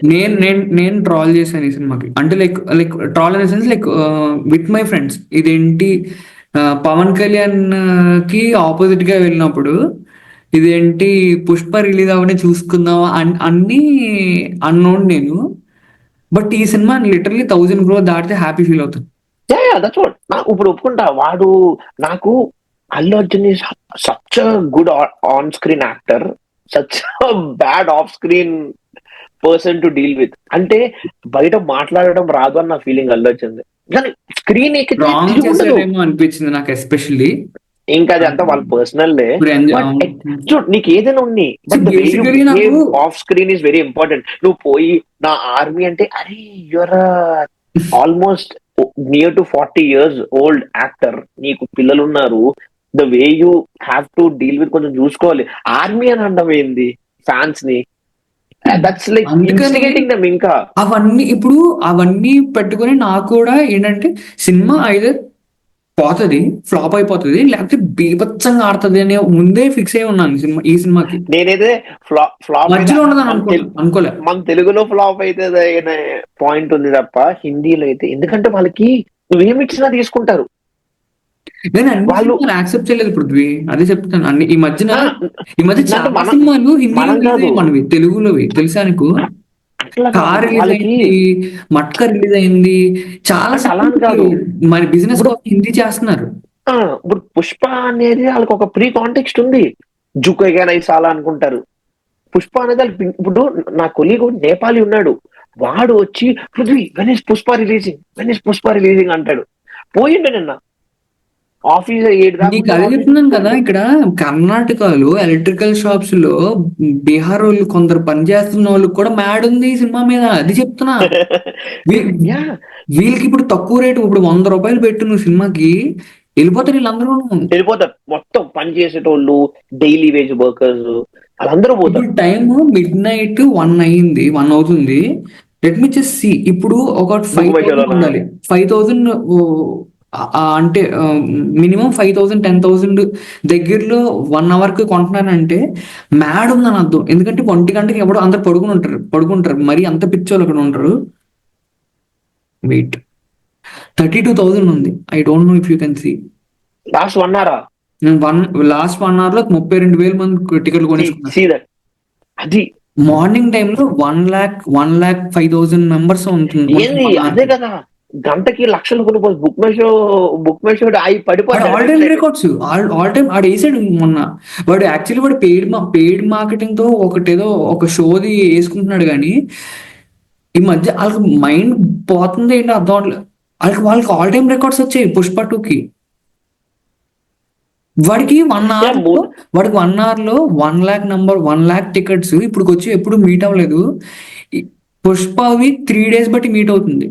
నేను ట్రాల్ చేశాను ఈ సినిమాకి. అంటే లైక్ ట్రాల్ అనే sense like with my friends. ఇదేంటి పవన్ కళ్యాణ్ కి ఆపోజిట్ గా వెళ్ళినప్పుడు ఇదేంటి పుష్ప రిలీజ్ అవన్నీ చూసుకుందాం అన్ని అన్నోన్ నేను. బట్ ఈ సినిమా లిటరలీ 1000 crore దాటితే హ్యాపీ ఫీల్ అవుతాను. That's what. నాకు ఇప్పుడు ఒప్పుకుంటా, వాడు నాకు Allu Arjun is such good on screen actor, such bad off screen person to deal with. అంటే బయట మాట్లాడడం రాదు అన్న ఫీలింగ్ అల్లు అర్జున్. కానీ స్క్రీన్ ఎక్కితే రాంగ్ తిరిగి ఉండదు. చేశారేమో అనిపించింది నాకు ఎస్పెషల్లీ. ఇంకా అది అంతా వాళ్ళ పర్సనల్ డే. చూడు నీకు ఏదైనా ఉంది, బట్ Basically నాకు off screen is very important. నువ్వు పోయి నా ఆర్మీ అంటే, అరే your almost near to 40 years old actor, నీకు పిల్లలు ఉన్నారు, the way you have to deal with కొంచెం చూసుకోవాలి. ఆర్మీ అని అనడం ఏంది ఫ్యాన్స్ ని, దట్స్ లైక్ ఇన్స్టిగేటింగ్ దెమ్. ఇంకా అవన్నీ పెట్టుకుని నాకు కూడా ఏంటంటే సినిమా అయితే పోతుంది, ఫ్లాప్ అయిపోతుంది, లేకపోతే బీభత్సంగా ఆడుతుంది అని ముందే ఫిక్స్ అయి ఉన్నాను ఈ సినిమాకి. నేనైతే ఫ్లాప్ మధ్యలో ఉండదని అనుకోలే. మన తెలుగులో ఫ్లాప్ అయితే అనే పాయింట్ ఉంది తప్ప, హిందీలో అయితే ఎందుకంటే వాళ్ళకి నువ్వేమిచ్చినా తీసుకుంటారు. వాళ్ళు యాక్సెప్ట్ చేయలేదు పృథ్వీ, అదే చెప్తాను. ఈ మధ్య చాలా మనం సినిమాలు హిందీలో కాదు, మనవి తెలుగులోవి తెలుసా నీకు? అట్లా కార్ కాదు రిలీజ్ వాళ్ళకి. అయింది, మట్కా రిలీజ్ అయింది, చాలా అంటే అలా అని సినిమాలు కాదు. మరి బిజినెస్ ఇప్పుడు కోసం హిందీ చేస్తున్నారు. ఇప్పుడు పుష్ప అనేది వాళ్ళకి ఒక ప్రీ కాంటెక్స్ట్ ఉంది. జుకోగా సాలా అనుకుంటారు. పుష్ప అనేది ఇప్పుడు నా కొలీగ్ నేపాలి ఉన్నాడు. వాడు వచ్చి పృథ్వీ గణేష్ పుష్ప రిలీజింగ్, గణేష్ పుష్ప రిలీజింగ్ అంటాడు. పోయిండు నిన్న ఆఫీస్ 7 దాకా నీకు ఉంటుంది అదే ఆఫీస్ చెప్తున్నాను కదా, పోయిండు. ఇక్కడ కర్ణాటకలో ఎలక్ట్రికల్ షాప్స్ లో బీహార్ వాళ్ళు కొందరు పనిచేస్తున్న వాళ్ళకి కూడా మ్యాడ్ ఉంది ఈ సినిమా మీద. అది చెప్తున్నా. యా వీళ్ళకి ఇప్పుడు తక్కువ రేటు, ఇప్పుడు 100 రూపాయలు పెట్టు నువ్వు సినిమాకి, వెళ్ళిపోతారు వీళ్ళందరూ. వెళ్ళిపోతారు మొత్తం పని చేసేటోళ్ళు, డైలీ వేజ్ వర్కర్స్ వాళ్ళందరూ ఇప్పుడు పోతారు. టైం మిడ్ నైట్ 1 అయింది, 1 అవుతుంది. Let me just see. ఇప్పుడు ఒక బుక్ 5,000 మై ఉండాలి. 5,000 అంటే మినిమం 5,000 10,000 దగ్గరలో 1 అవర్కి కొంటున్నానంటే మ్యాడ్ ఉందని అర్థం. ఎందుకంటే 1 గంటకి ఎవడో అందరు పడుకుంటారు మరి అంత పిచ్చోళ్ళు అక్కడ ఉంటారు. వెయిట్, 32,000 ఉంది. I don't know if you can see. Last 1 hour నేను లాస్ట్ 1 hour లో 32,000 మంది టికెట్లు కొనేసుకున్నారు. See that. అది మార్నింగ్ టైంలో 1,05,000 మెంబర్స్ ఉంటుంది ఏంది 1 hour అదే కి. కదా, గంటకి లక్షలు కొనుక్కోవచ్చు. బుక్ మై షో ఆగి వాడు పడిపోతాడు all time website. Records, all time ఆడు వేసాడు మొన్న. వాడు యాక్చువల్లీ వాడు పెయిడ్ మార్కెటింగ్ తో ఒకటేదో ఒక షోది వేసుకుంటున్నాడు కానీ ఈ మధ్య వాళ్ళకి మైండ్ పోతుంది ఏంటో అర్థం అవట్లేదు. వాళ్ళకి ఆల్ టైమ్ రికార్డ్స్ వచ్చాయి పుష్ప 2కి. వాడికి 1 hour లో వాడికి 1 hour లో 1 lakh టికెట్స్ ఇప్పుడు వచ్చి ఎప్పుడు మీట్ అవ్వలేదు. పుష్పవి 3 days బట్టి మీట్ అవుతుంది.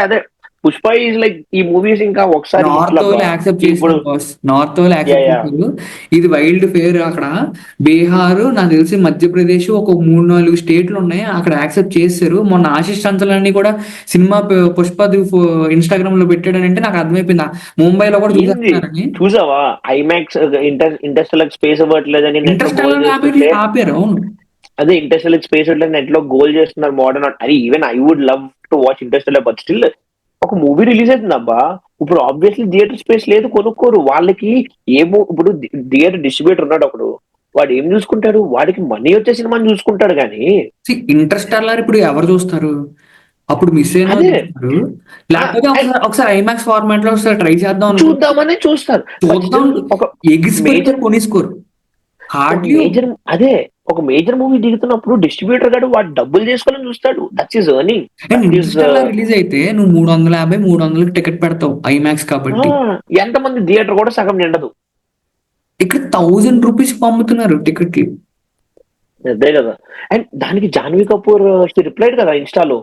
అదే పుష్ప ఈజ్ లైక్ ఈ మూవీస్ ఇంకా ఒకసారి నార్త్ ఇట్లా వాళ్ళు యాక్సెప్ట్ ఇప్పుడు చేశారు బాస్, నార్త్ వాళ్ళు యా యాక్సెప్ట్ యా చేశారు. ఇది వైల్డ్ ఫేర్ అక్కడ. బీహార్, నాకు తెలిసి మధ్యప్రదేశ్, ఒక 3-4 స్టేట్లు ఉన్నాయి అక్కడ యాక్సెప్ట్ చేశారు. మొన్న ఆశిష్ చంచలాన్ని కూడా సినిమా పుష్ప ఇన్స్టాగ్రామ్ లో పెట్టాడనంటే నాకు అర్థమైపోయింది ముంబైలో కూడా ఏంది చూసేస్తున్నారని. చూసావా ఐమాక్స్ ఇంటర్స్టెల్లర్ స్పేస్ ఇవ్వట్లేదని నెట్ లో ఇంట్రెస్ట్ గోల్ చేస్తుంటే. ఆపారు. అవును. అదే ఇంటర్స్టెల్లర్ స్పేస్ ఇవ్వట్లేదు నెట్ లో గోల్ చేస్తున్నారు మోడర్న్. అరే even I would love to watch Interstellar but still ఒక మూవీ రిలీజ్ అవుతుంది అబ్బా. ఇప్పుడు ఆబ్వియస్లీ థియేటర్ స్పేస్ లేదు, కొనుక్కోరు వాళ్ళకి. ఏమో ఇప్పుడు థియేటర్ డిస్ట్రిబ్యూటర్ ఉన్నాడు ఒకడు, వాడు ఏం చూసుకుంటాడు, వాడికి మనీ వచ్చే సినిమాని చూసుకుంటాడు కానీ. ఇంటర్స్టెల్లార్ ఇప్పుడు ఎవరు చూస్తారు? అప్పుడు మిస్ అయిన వాళ్ళు అదే చూస్తారు. లేకపోతే ఒకసారి ఐమాక్స్ ఫార్మాట్ లో ఒకసారి ట్రై చేద్దాం అనుకుంటే చూద్దామని చూస్తారు. బట్ చూద్దాం, స్టిల్ ఒక ఎగిసిపడితే మేజర్ కొనేసుకోరు ఒక హార్డ్లీ. మేజర్ అదే ఒక మేజర్ మూవీ దిగుతున్నప్పుడు డిస్ట్రిబ్యూటర్ గాడు వాడు డబ్బులు చేసుకొని చూస్తాడు. That's is earning. And that is Interstellar release అయితే నువ్వు 350 300 టికెట్ పెడతావు ఐమాక్స్ కాబట్టి. ఎంతమంది థియేటర్ కూడా సగం నిండదు. ఇక్కడ 1,000 రూపీస్ అమ్ముతున్నారు టికెట్లు. అదే కదా. అండ్ దానికి జాన్వీ కపూర్ రిప్లైడ్ కదా ఇన్స్టాలో.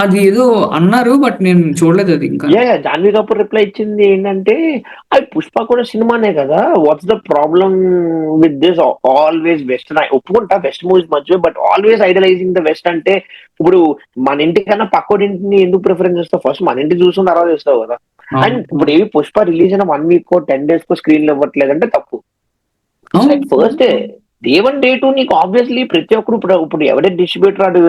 అది ఏదో అన్నారు బట్ నేను చూడలేదు అది ఇంకా. జాన్వీ కపూర్ రిప్లై ఇచ్చింది ఏంటంటే, అది పుష్ప కూడా సినిమానే కదా, what's the problem with this always west. ఒప్పుకుంటా వెస్ట్ మూవీస్ మంచివే, బట్ ఆల్వేస్ ఐడలైజింగ్ ద వెస్ట్ అంటే ఇప్పుడు మన ఇంటికన్నా పక్కోడింటిని ఎందుకు ప్రిఫరెన్స్ చేస్తావు? ఫస్ట్ మన ఇంటి చూసిన తర్వాత చేస్తావు కదా. అండ్ ఇప్పుడు ఏవి పుష్ప రిలీజ్ అయిన 1 week 10 days స్క్రీన్ లో ఇవ్వట్లేదంటే తప్పు. ఫస్ట్ డే డే 1 డే 2 నీకు ఆబ్వియస్లీ ప్రతి ఒక్కరు ఇప్పుడు ఎవడే డిస్ట్రిబ్యూటర్ ఆడు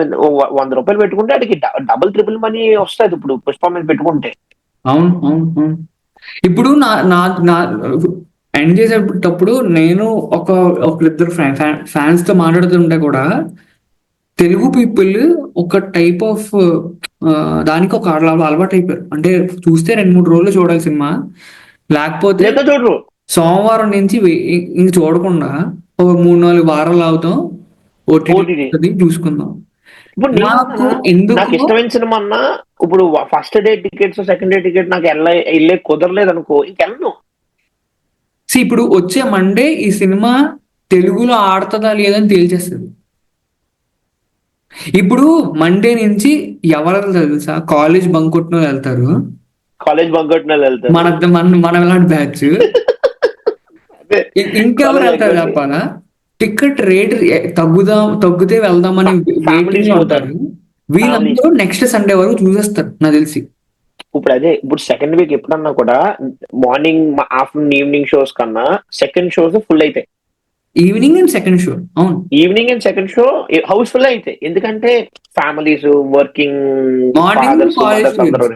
100 రూపాయలు పెట్టుకుంటే అడిగి డబుల్ ట్రిపుల్ మనీ వస్తుంది ఇప్పుడు పుష్ప మీద పెట్టుకుంటే. అవును అవును అవును. ఇప్పుడు నా నా నా ఎండ్ చేసేటప్పుడు నేను ఒకరిద్దరు ఫ్యాన్స్ తో మాట్లాడుతుంటే కూడా తెలుగు పీపుల్ ఒక టైప్ ఆఫ్ దానికి ఒక అలవాటు అయిపోయారు. అంటే చూస్తే 2-3 రోజులు చూడాలి సినిమా, లేకపోతే చూడరు. సోమవారం నుంచి ఇంక చూడకుండా ఒక 3-4 వారాలు అవుతాం ఓటీటీ చూసుకుందాం. ఇప్పుడు నాకు నాకు ఇష్టమైన సినిమా అన్నా ఇప్పుడు first day tickets second day ticket నాకు వెళ్ళే కుదరలేదు అనుకో ఇంకెళ్ళను. ఇప్పుడు వచ్చే మండే ఈ సినిమా తెలుగులో ఆడుతుందా లేదని తేల్చేస్తుంది. ఇప్పుడు మండే నుంచి ఎవరు తెలుసా? కాలేజ్ బంక్ కొట్టిన వెళ్తారు, కాలేజ్ బంక్ కొట్టిన వెళ్తారు, మనం ఎలాంటి బ్యాచ్. ఇంకెవరు వెళ్తారు చెప్పాలా? టికెట్ రేట్ తగ్గితే వెళ్దామని వెయిటింగ్ లో ఉంటారు. వీళ్ళందరూ నెక్స్ట్ సండే వరకు చూసేస్తారు నాకు తెలిసి. ఇప్పుడు అదే ఇప్పుడు సెకండ్ వీక్ ఎప్పుడన్నా కూడా మార్నింగ్ ఆఫ్టర్నూన్ ఈవినింగ్ షోస్ కన్నా సెకండ్ షోస్ ఫుల్ అవుతాయి. Evening and second show. అవును, evening and second show house full అవుతాయి. ఎందుకంటే families working morning fathers mothers అందరూ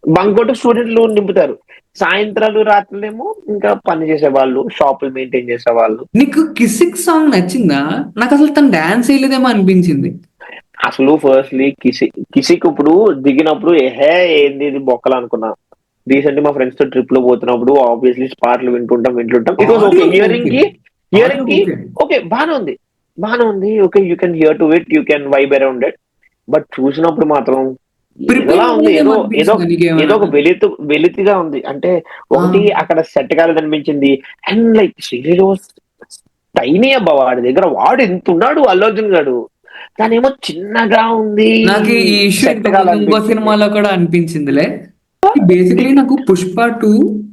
బంక్ కొట్టి స్టూడెంట్లు నింపుతారు. సాయంత్రాలు రాత్రులేమో ఇంకా పని చేసేవాళ్ళు, షాపులు మెయింటైన్ చేసేవాళ్ళు. నీకు కిసిక్ సాంగ్ నచ్చిందా? నాకు అసలు తను డాన్స్ వేయలేదేమో అనిపించింది. అసలు ఫస్ట్లీ కిసిక్ ఇప్పుడు దిగినప్పుడు ఏహే ఏంది ఇది బొక్కలు అనుకున్నా. రీసెంట్ మా ఫ్రెండ్స్ తో ట్రిప్ లో పోతున్నప్పుడు ఆబ్వియస్లీ పాటలు వింటుంటాం. It was okay, audio hearing okay, కి ఆడియో హియరింగ్ కి ఓకే. ఓకే బానే ఉంది. Okay, you can hear to it, you can vibe around it. But చూసినప్పుడు మాత్రం ప్రిపేర్ ఏదోలా ఉంది, అవ్వలేదేమో ఏదో ఏదో అనిపించింది ఏదో నీకేమైనా? ఒక వెలితిగా ఉంది. అంటే ఆ, ఒకటి అక్కడ సెట్ కాలేదనిపించింది. అండ్ లైక్ శ్రీలీల టైనీ అబ్బా, వాడి దగ్గర వాడు ఎంత ఉన్నాడు అల్లు అర్జున్ గాడు, తనేమో చిన్నగా ఉంది, నాకు ఈ ఇష్యూ సెట్ ఇంకో కాలనిపించింది. సినిమాలో కూడా అనిపించిందిలే. బేసిక్లీ నాకు పుష్ప టూ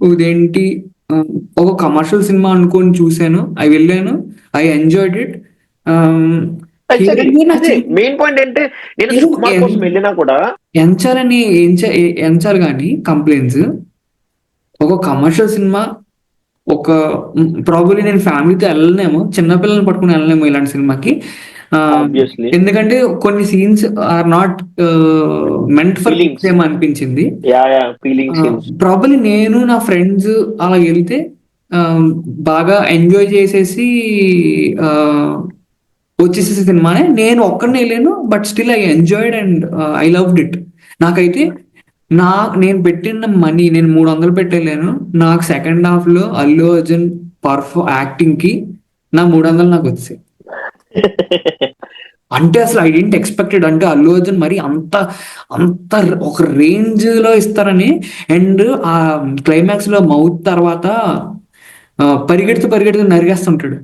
ఇదేంటి, ఆ, ఒక కమర్షియల్ సినిమా అనుకొని చూశాను, అవి వెళ్ళాను, ఐ ఎంజాయ్డ్ ఇట్. ఎగ్జాక్ట్లీ నాకు అదే మెయిన్ పాయింట్. అంటే నేను ఏదో సుకుమార్ కోసం వెళ్ళినా కూడా ఎంచాలని ఎంచాలి కానీ కంప్లైంట్స్, ఒక కమర్షియల్ సినిమా, ఒక ప్రాబబ్లీ నేను ఫ్యామిలీతో వెళ్ళలేమో, చిన్నపిల్లల్ని పట్టుకుని వెళ్ళలేమో ఇలాంటి సినిమాకి. ఆ, ఆబ్వియస్లీ ఎందుకంటే కొన్ని scenes are not meant for kids feelings, ఏమో అనిపించింది. Yeah feeling scenes. ప్రాబబ్లీ నేను నా ఫ్రెండ్స్ అలా వెళ్తే ఆ, బాగా ఎంజాయ్ చేసేసి ఆ, వచ్చేసేసి సినిమానే. నేను ఒక్కడిని వెళ్ళాను, but still I enjoyed and I loved it. నాకైతే నా నేను పెట్టిన మనీ, నేను 300 పెట్టలేను, నాకు సెకండ్ హాఫ్ లో అల్లు అర్జున్ యాక్టింగ్ కి నా 300 నాకు వచ్చాయి. అంటే అసలు ఐ డెంట్ ఎక్స్పెక్టెడ్, అంటే అల్లు అర్జున్ మరి అంత అంత ఒక రేంజ్ లో ఇస్తారని. అండ్ ఆ క్లైమాక్స్ లో మౌత్ తర్వాత పరిగెడుతూ పరిగెడుతూ నరిగేస్తుంటాడు.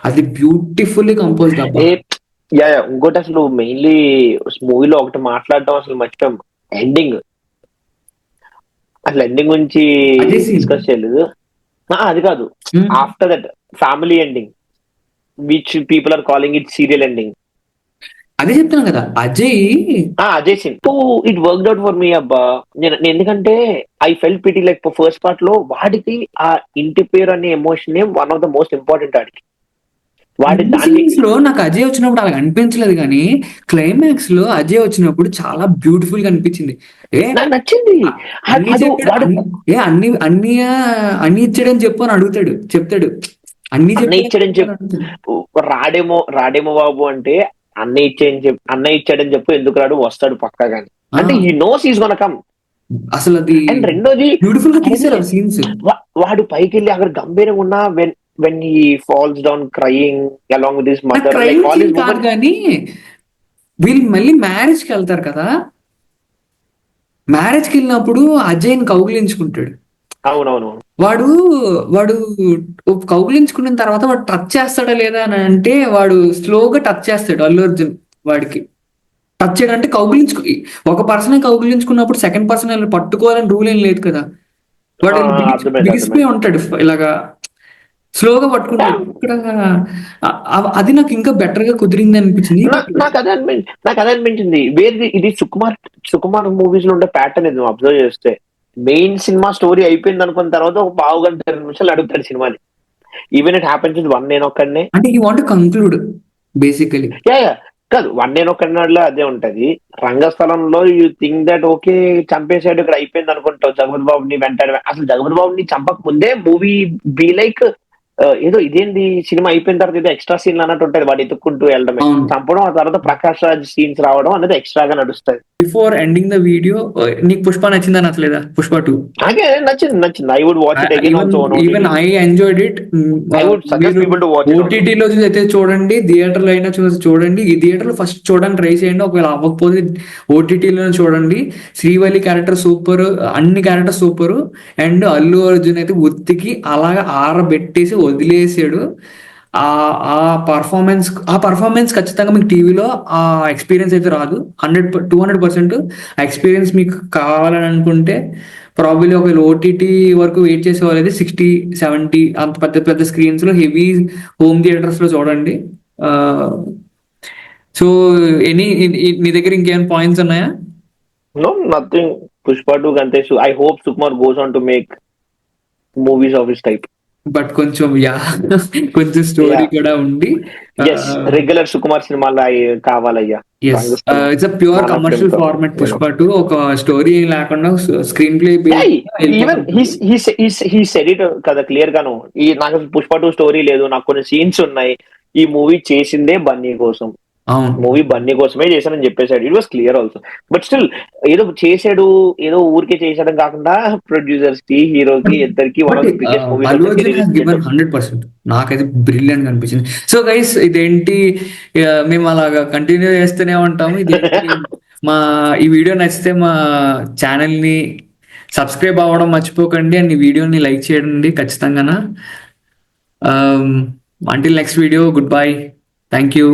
అది బ్యూటిఫుల్లీ కంపోజ్డ్ అబ్బా. ఏ ఇంకోటి అసలు మెయిన్లీ మూవీలో ఒకటి మాట్లాడడం అసలు మర్చిపోయాం. ఎండింగ్, అసలు ఎండింగ్ గురించి అదే సీన్. డిస్కస్ చేయలేదు. అది కాదు, after that family ending, which people are calling it serial ending. అదే చెప్తున్నాను కదా Ajay. Ajay Singh it worked out for me అబ్బా. నేను ఎందుకంటే I fell pity like first part లో వాడికి ఆ ఇంటి పేరు అనే emotion one of the most important. వాడికి వాడి దాన్ని సీన్స్ లో నాకు అజయ్ వచ్చినప్పుడు అలా అనిపించలేదు, కానీ క్లైమాక్స్ లో అజయ్ వచ్చినప్పుడు చాలా బ్యూటిఫుల్ గా అనిపించింది. ఏ నాకు నచ్చింది. అన్ని అది చెప్పాడు, వాడు అన్ని ఇచ్చాడని చెప్పు అని అడుగుతాడు, చెప్తాడు. అన్ని అన్నయ్య చెప్పాడని ఇచ్చాడని చెప్పు అని చెప్పు, అడుగుతాడు. రాడేమో బాబు అంటే అన్నయ్య ఇచ్చాడని చెప్పు, ఎందుకు రాడు, వస్తాడు పక్కా గాని. ఆ, అంటే ఈ నోస్ ఈజ్ గోనా కమ్. అసలు అది అండ్ రెండోది, బ్యూటిఫుల్ గా అదే తీసారు ఆ సీన్స్. వాడు పైకి వెళ్ళి అక్కడ గంభీరంగా ఉన్నా when he falls down crying along with his నాకు mother, like crime all scene his కాదు మూమెంట్. కానీ, వీళ్ళు మళ్ళీ మ్యారేజ్ కి వెళ్తారు కదా, మ్యారేజ్ కి వెళ్ళినప్పుడు అజయ్ని కౌగిలించుకుంటాడు. అవునవును. వాడు వాడు కౌగిలించుకున్న తర్వాత వాడు టచ్ చేస్తాడా లేదా అని అంటే, వాడు స్లోగా టచ్ చేస్తాడు అల్లు అర్జున్ వాడికి. టచ్ చేయడం అంటే ఒక పర్సన్ కౌగిలించుకున్నప్పుడు సెకండ్ పర్సన్ పట్టుకోవాలని రూల్ ఏం లేదు కదా. వాడు అర్థమైంది బిగిసిపోయి అర్థమైంది. ఉంటాడు ఇలాగా, స్లోగా పట్టుకుంటాడు ఇక్కడ. అది నాకు ఇంకా బెటర్ గా కుదిరింది అనిపించింది. నాకు అదే అనిపించింది. వేరే ఇది సుకుమార్ మూవీస్ లో ఉండే ప్యాటర్న్ ఇది, నువ్వు అబ్జర్వ్ చేస్తే మెయిన్ సినిమా స్టోరీ అయిపోయింది అనుకున్న తర్వాత ఒక పావు గంట 20 నిమిషాలు అడుగుతాడు సినిమాని. Even it happens with one నేను ఒక్కడనే. అంటే ఈ వాంట్ కంక్లూడ్ బేసికలీ. యా కాదు, వన్ నేను ఒక్కడిలో అదే ఉంటది. రంగస్థలంలో యూ థింక్ దట్ ఓకే చంపేసాడు ఇక్కడ అయిపోయింది అనుకుంటావు, జగపతి బాబుని వెంటాడు. అసలు జగపతి బాబుని చంపక ముందే మూవీ బీ లైక్ ఏదో ఇదేంది సినిమా అయిపోయిన తర్వాత ఏదో ఎక్స్ట్రా సీన్ అన్నట్టు ఉంటది, వాడు ఎత్తుక్కుంటూ వెళ్ళడమే, అవును. చంపడం, ఆ తర్వాత ప్రకాష్ రాజ్ సీన్స్ రావడం అనేది ఎక్స్ట్రాగా నడుస్తుంది. బిఫోర్ ఎండింగ్ ద వీడియో, నీకు పుష్ప నచ్చిందా నచ్చలేదా? పుష్ప 2 నాకే నచ్చింది. I would watch it again even also on even OTT. I enjoyed it. I would suggest మీరు people to watch it also. ఓటీటీలో అయితే చూడండి, థియేటర్లో అయినా చూడండి. ఈ థియేటర్లో ఫస్ట్ చూడడానికి ట్రై చేయండి, ఒకవేళ అవ్వకపోతే ఓటీటీలో చూడండి. శ్రీవల్లి క్యారెక్టర్ సూపర్, అన్ని character super. And Allu Arjun అయితే ఉత్తికి అలాగా ఆరబెట్టేసి వదిలేసాడు. ఆ ఆ పర్ఫార్మెన్స్ ఖచ్చితంగా మీకు టీవీలో ఆ ఎక్స్పీరియన్స్ అయితే రాదు. 200% ఆ ఎక్స్పీరియన్స్ మీకు కావాలని అనుకుంటే ప్రాబబ్లీ ఒక ఓటీటీ వరకు వెయిట్ చేసే వాళ్ళైతే 60-70 అంత పెద్ద పెద్ద స్క్రీన్స్ లో, హెవీ హోమ్ థియేటర్స్ లో చూడండి. సో నీ దగ్గర ఇంకేమైనా పాయింట్స్ ఉన్నాయా? No nothing. పుష్ప 2 కంటే I hope Sukumar goes on to make movies of his type. But కొంచెం కొంచెం స్టోరీ కూడా ఉండి ఎస్, రెగ్యులర్ సుకుమార్ సినిమాలో కావాలయ్యా ఎస్ రంగస్థలం. ఇట్స్ ప్యూర్ మన కమర్షియల్ filmతో, ఫార్మాట్ you know. పుష్ప 2, ఒక స్టోరీ లేకుండా screenplay Yeah, even he said it కదా క్లియర్ గాను, ఈ నాకు పుష్ప 2 స్టోరీ లేదు, నాకు కొన్ని సీన్స్ ఉన్నాయి, ఈ మూవీ చేసిందే బన్నీ కోసం, అవును. మూవీ బన్నీ కోసమే చేశానని చెప్పేశాడు. It was clear also. But still ఏదో చేశాడు, ఏదో ఊరికే చేశాడని కాకుండా ప్రొడ్యూసర్స్ కి, హీరోకి ఇద్దరికి one of the biggest movies Allu Arjun has given 100%. నాకైతే బ్రిలియంట్ అనిపించింది. సో గైస్ ఇదేంటి, మేము అలాగా కంటిన్యూ చేస్తూనే ఉంటాము. ఇదేంటి ఈ వీడియో నచ్చితే మా ఛానల్ ని సబ్స్క్రైబ్ అవ్వడం మర్చిపోకండి, అండ్ ఈ వీడియోని లైక్ చేయండి ఖచ్చితంగా. Until next video, good bye, thank you.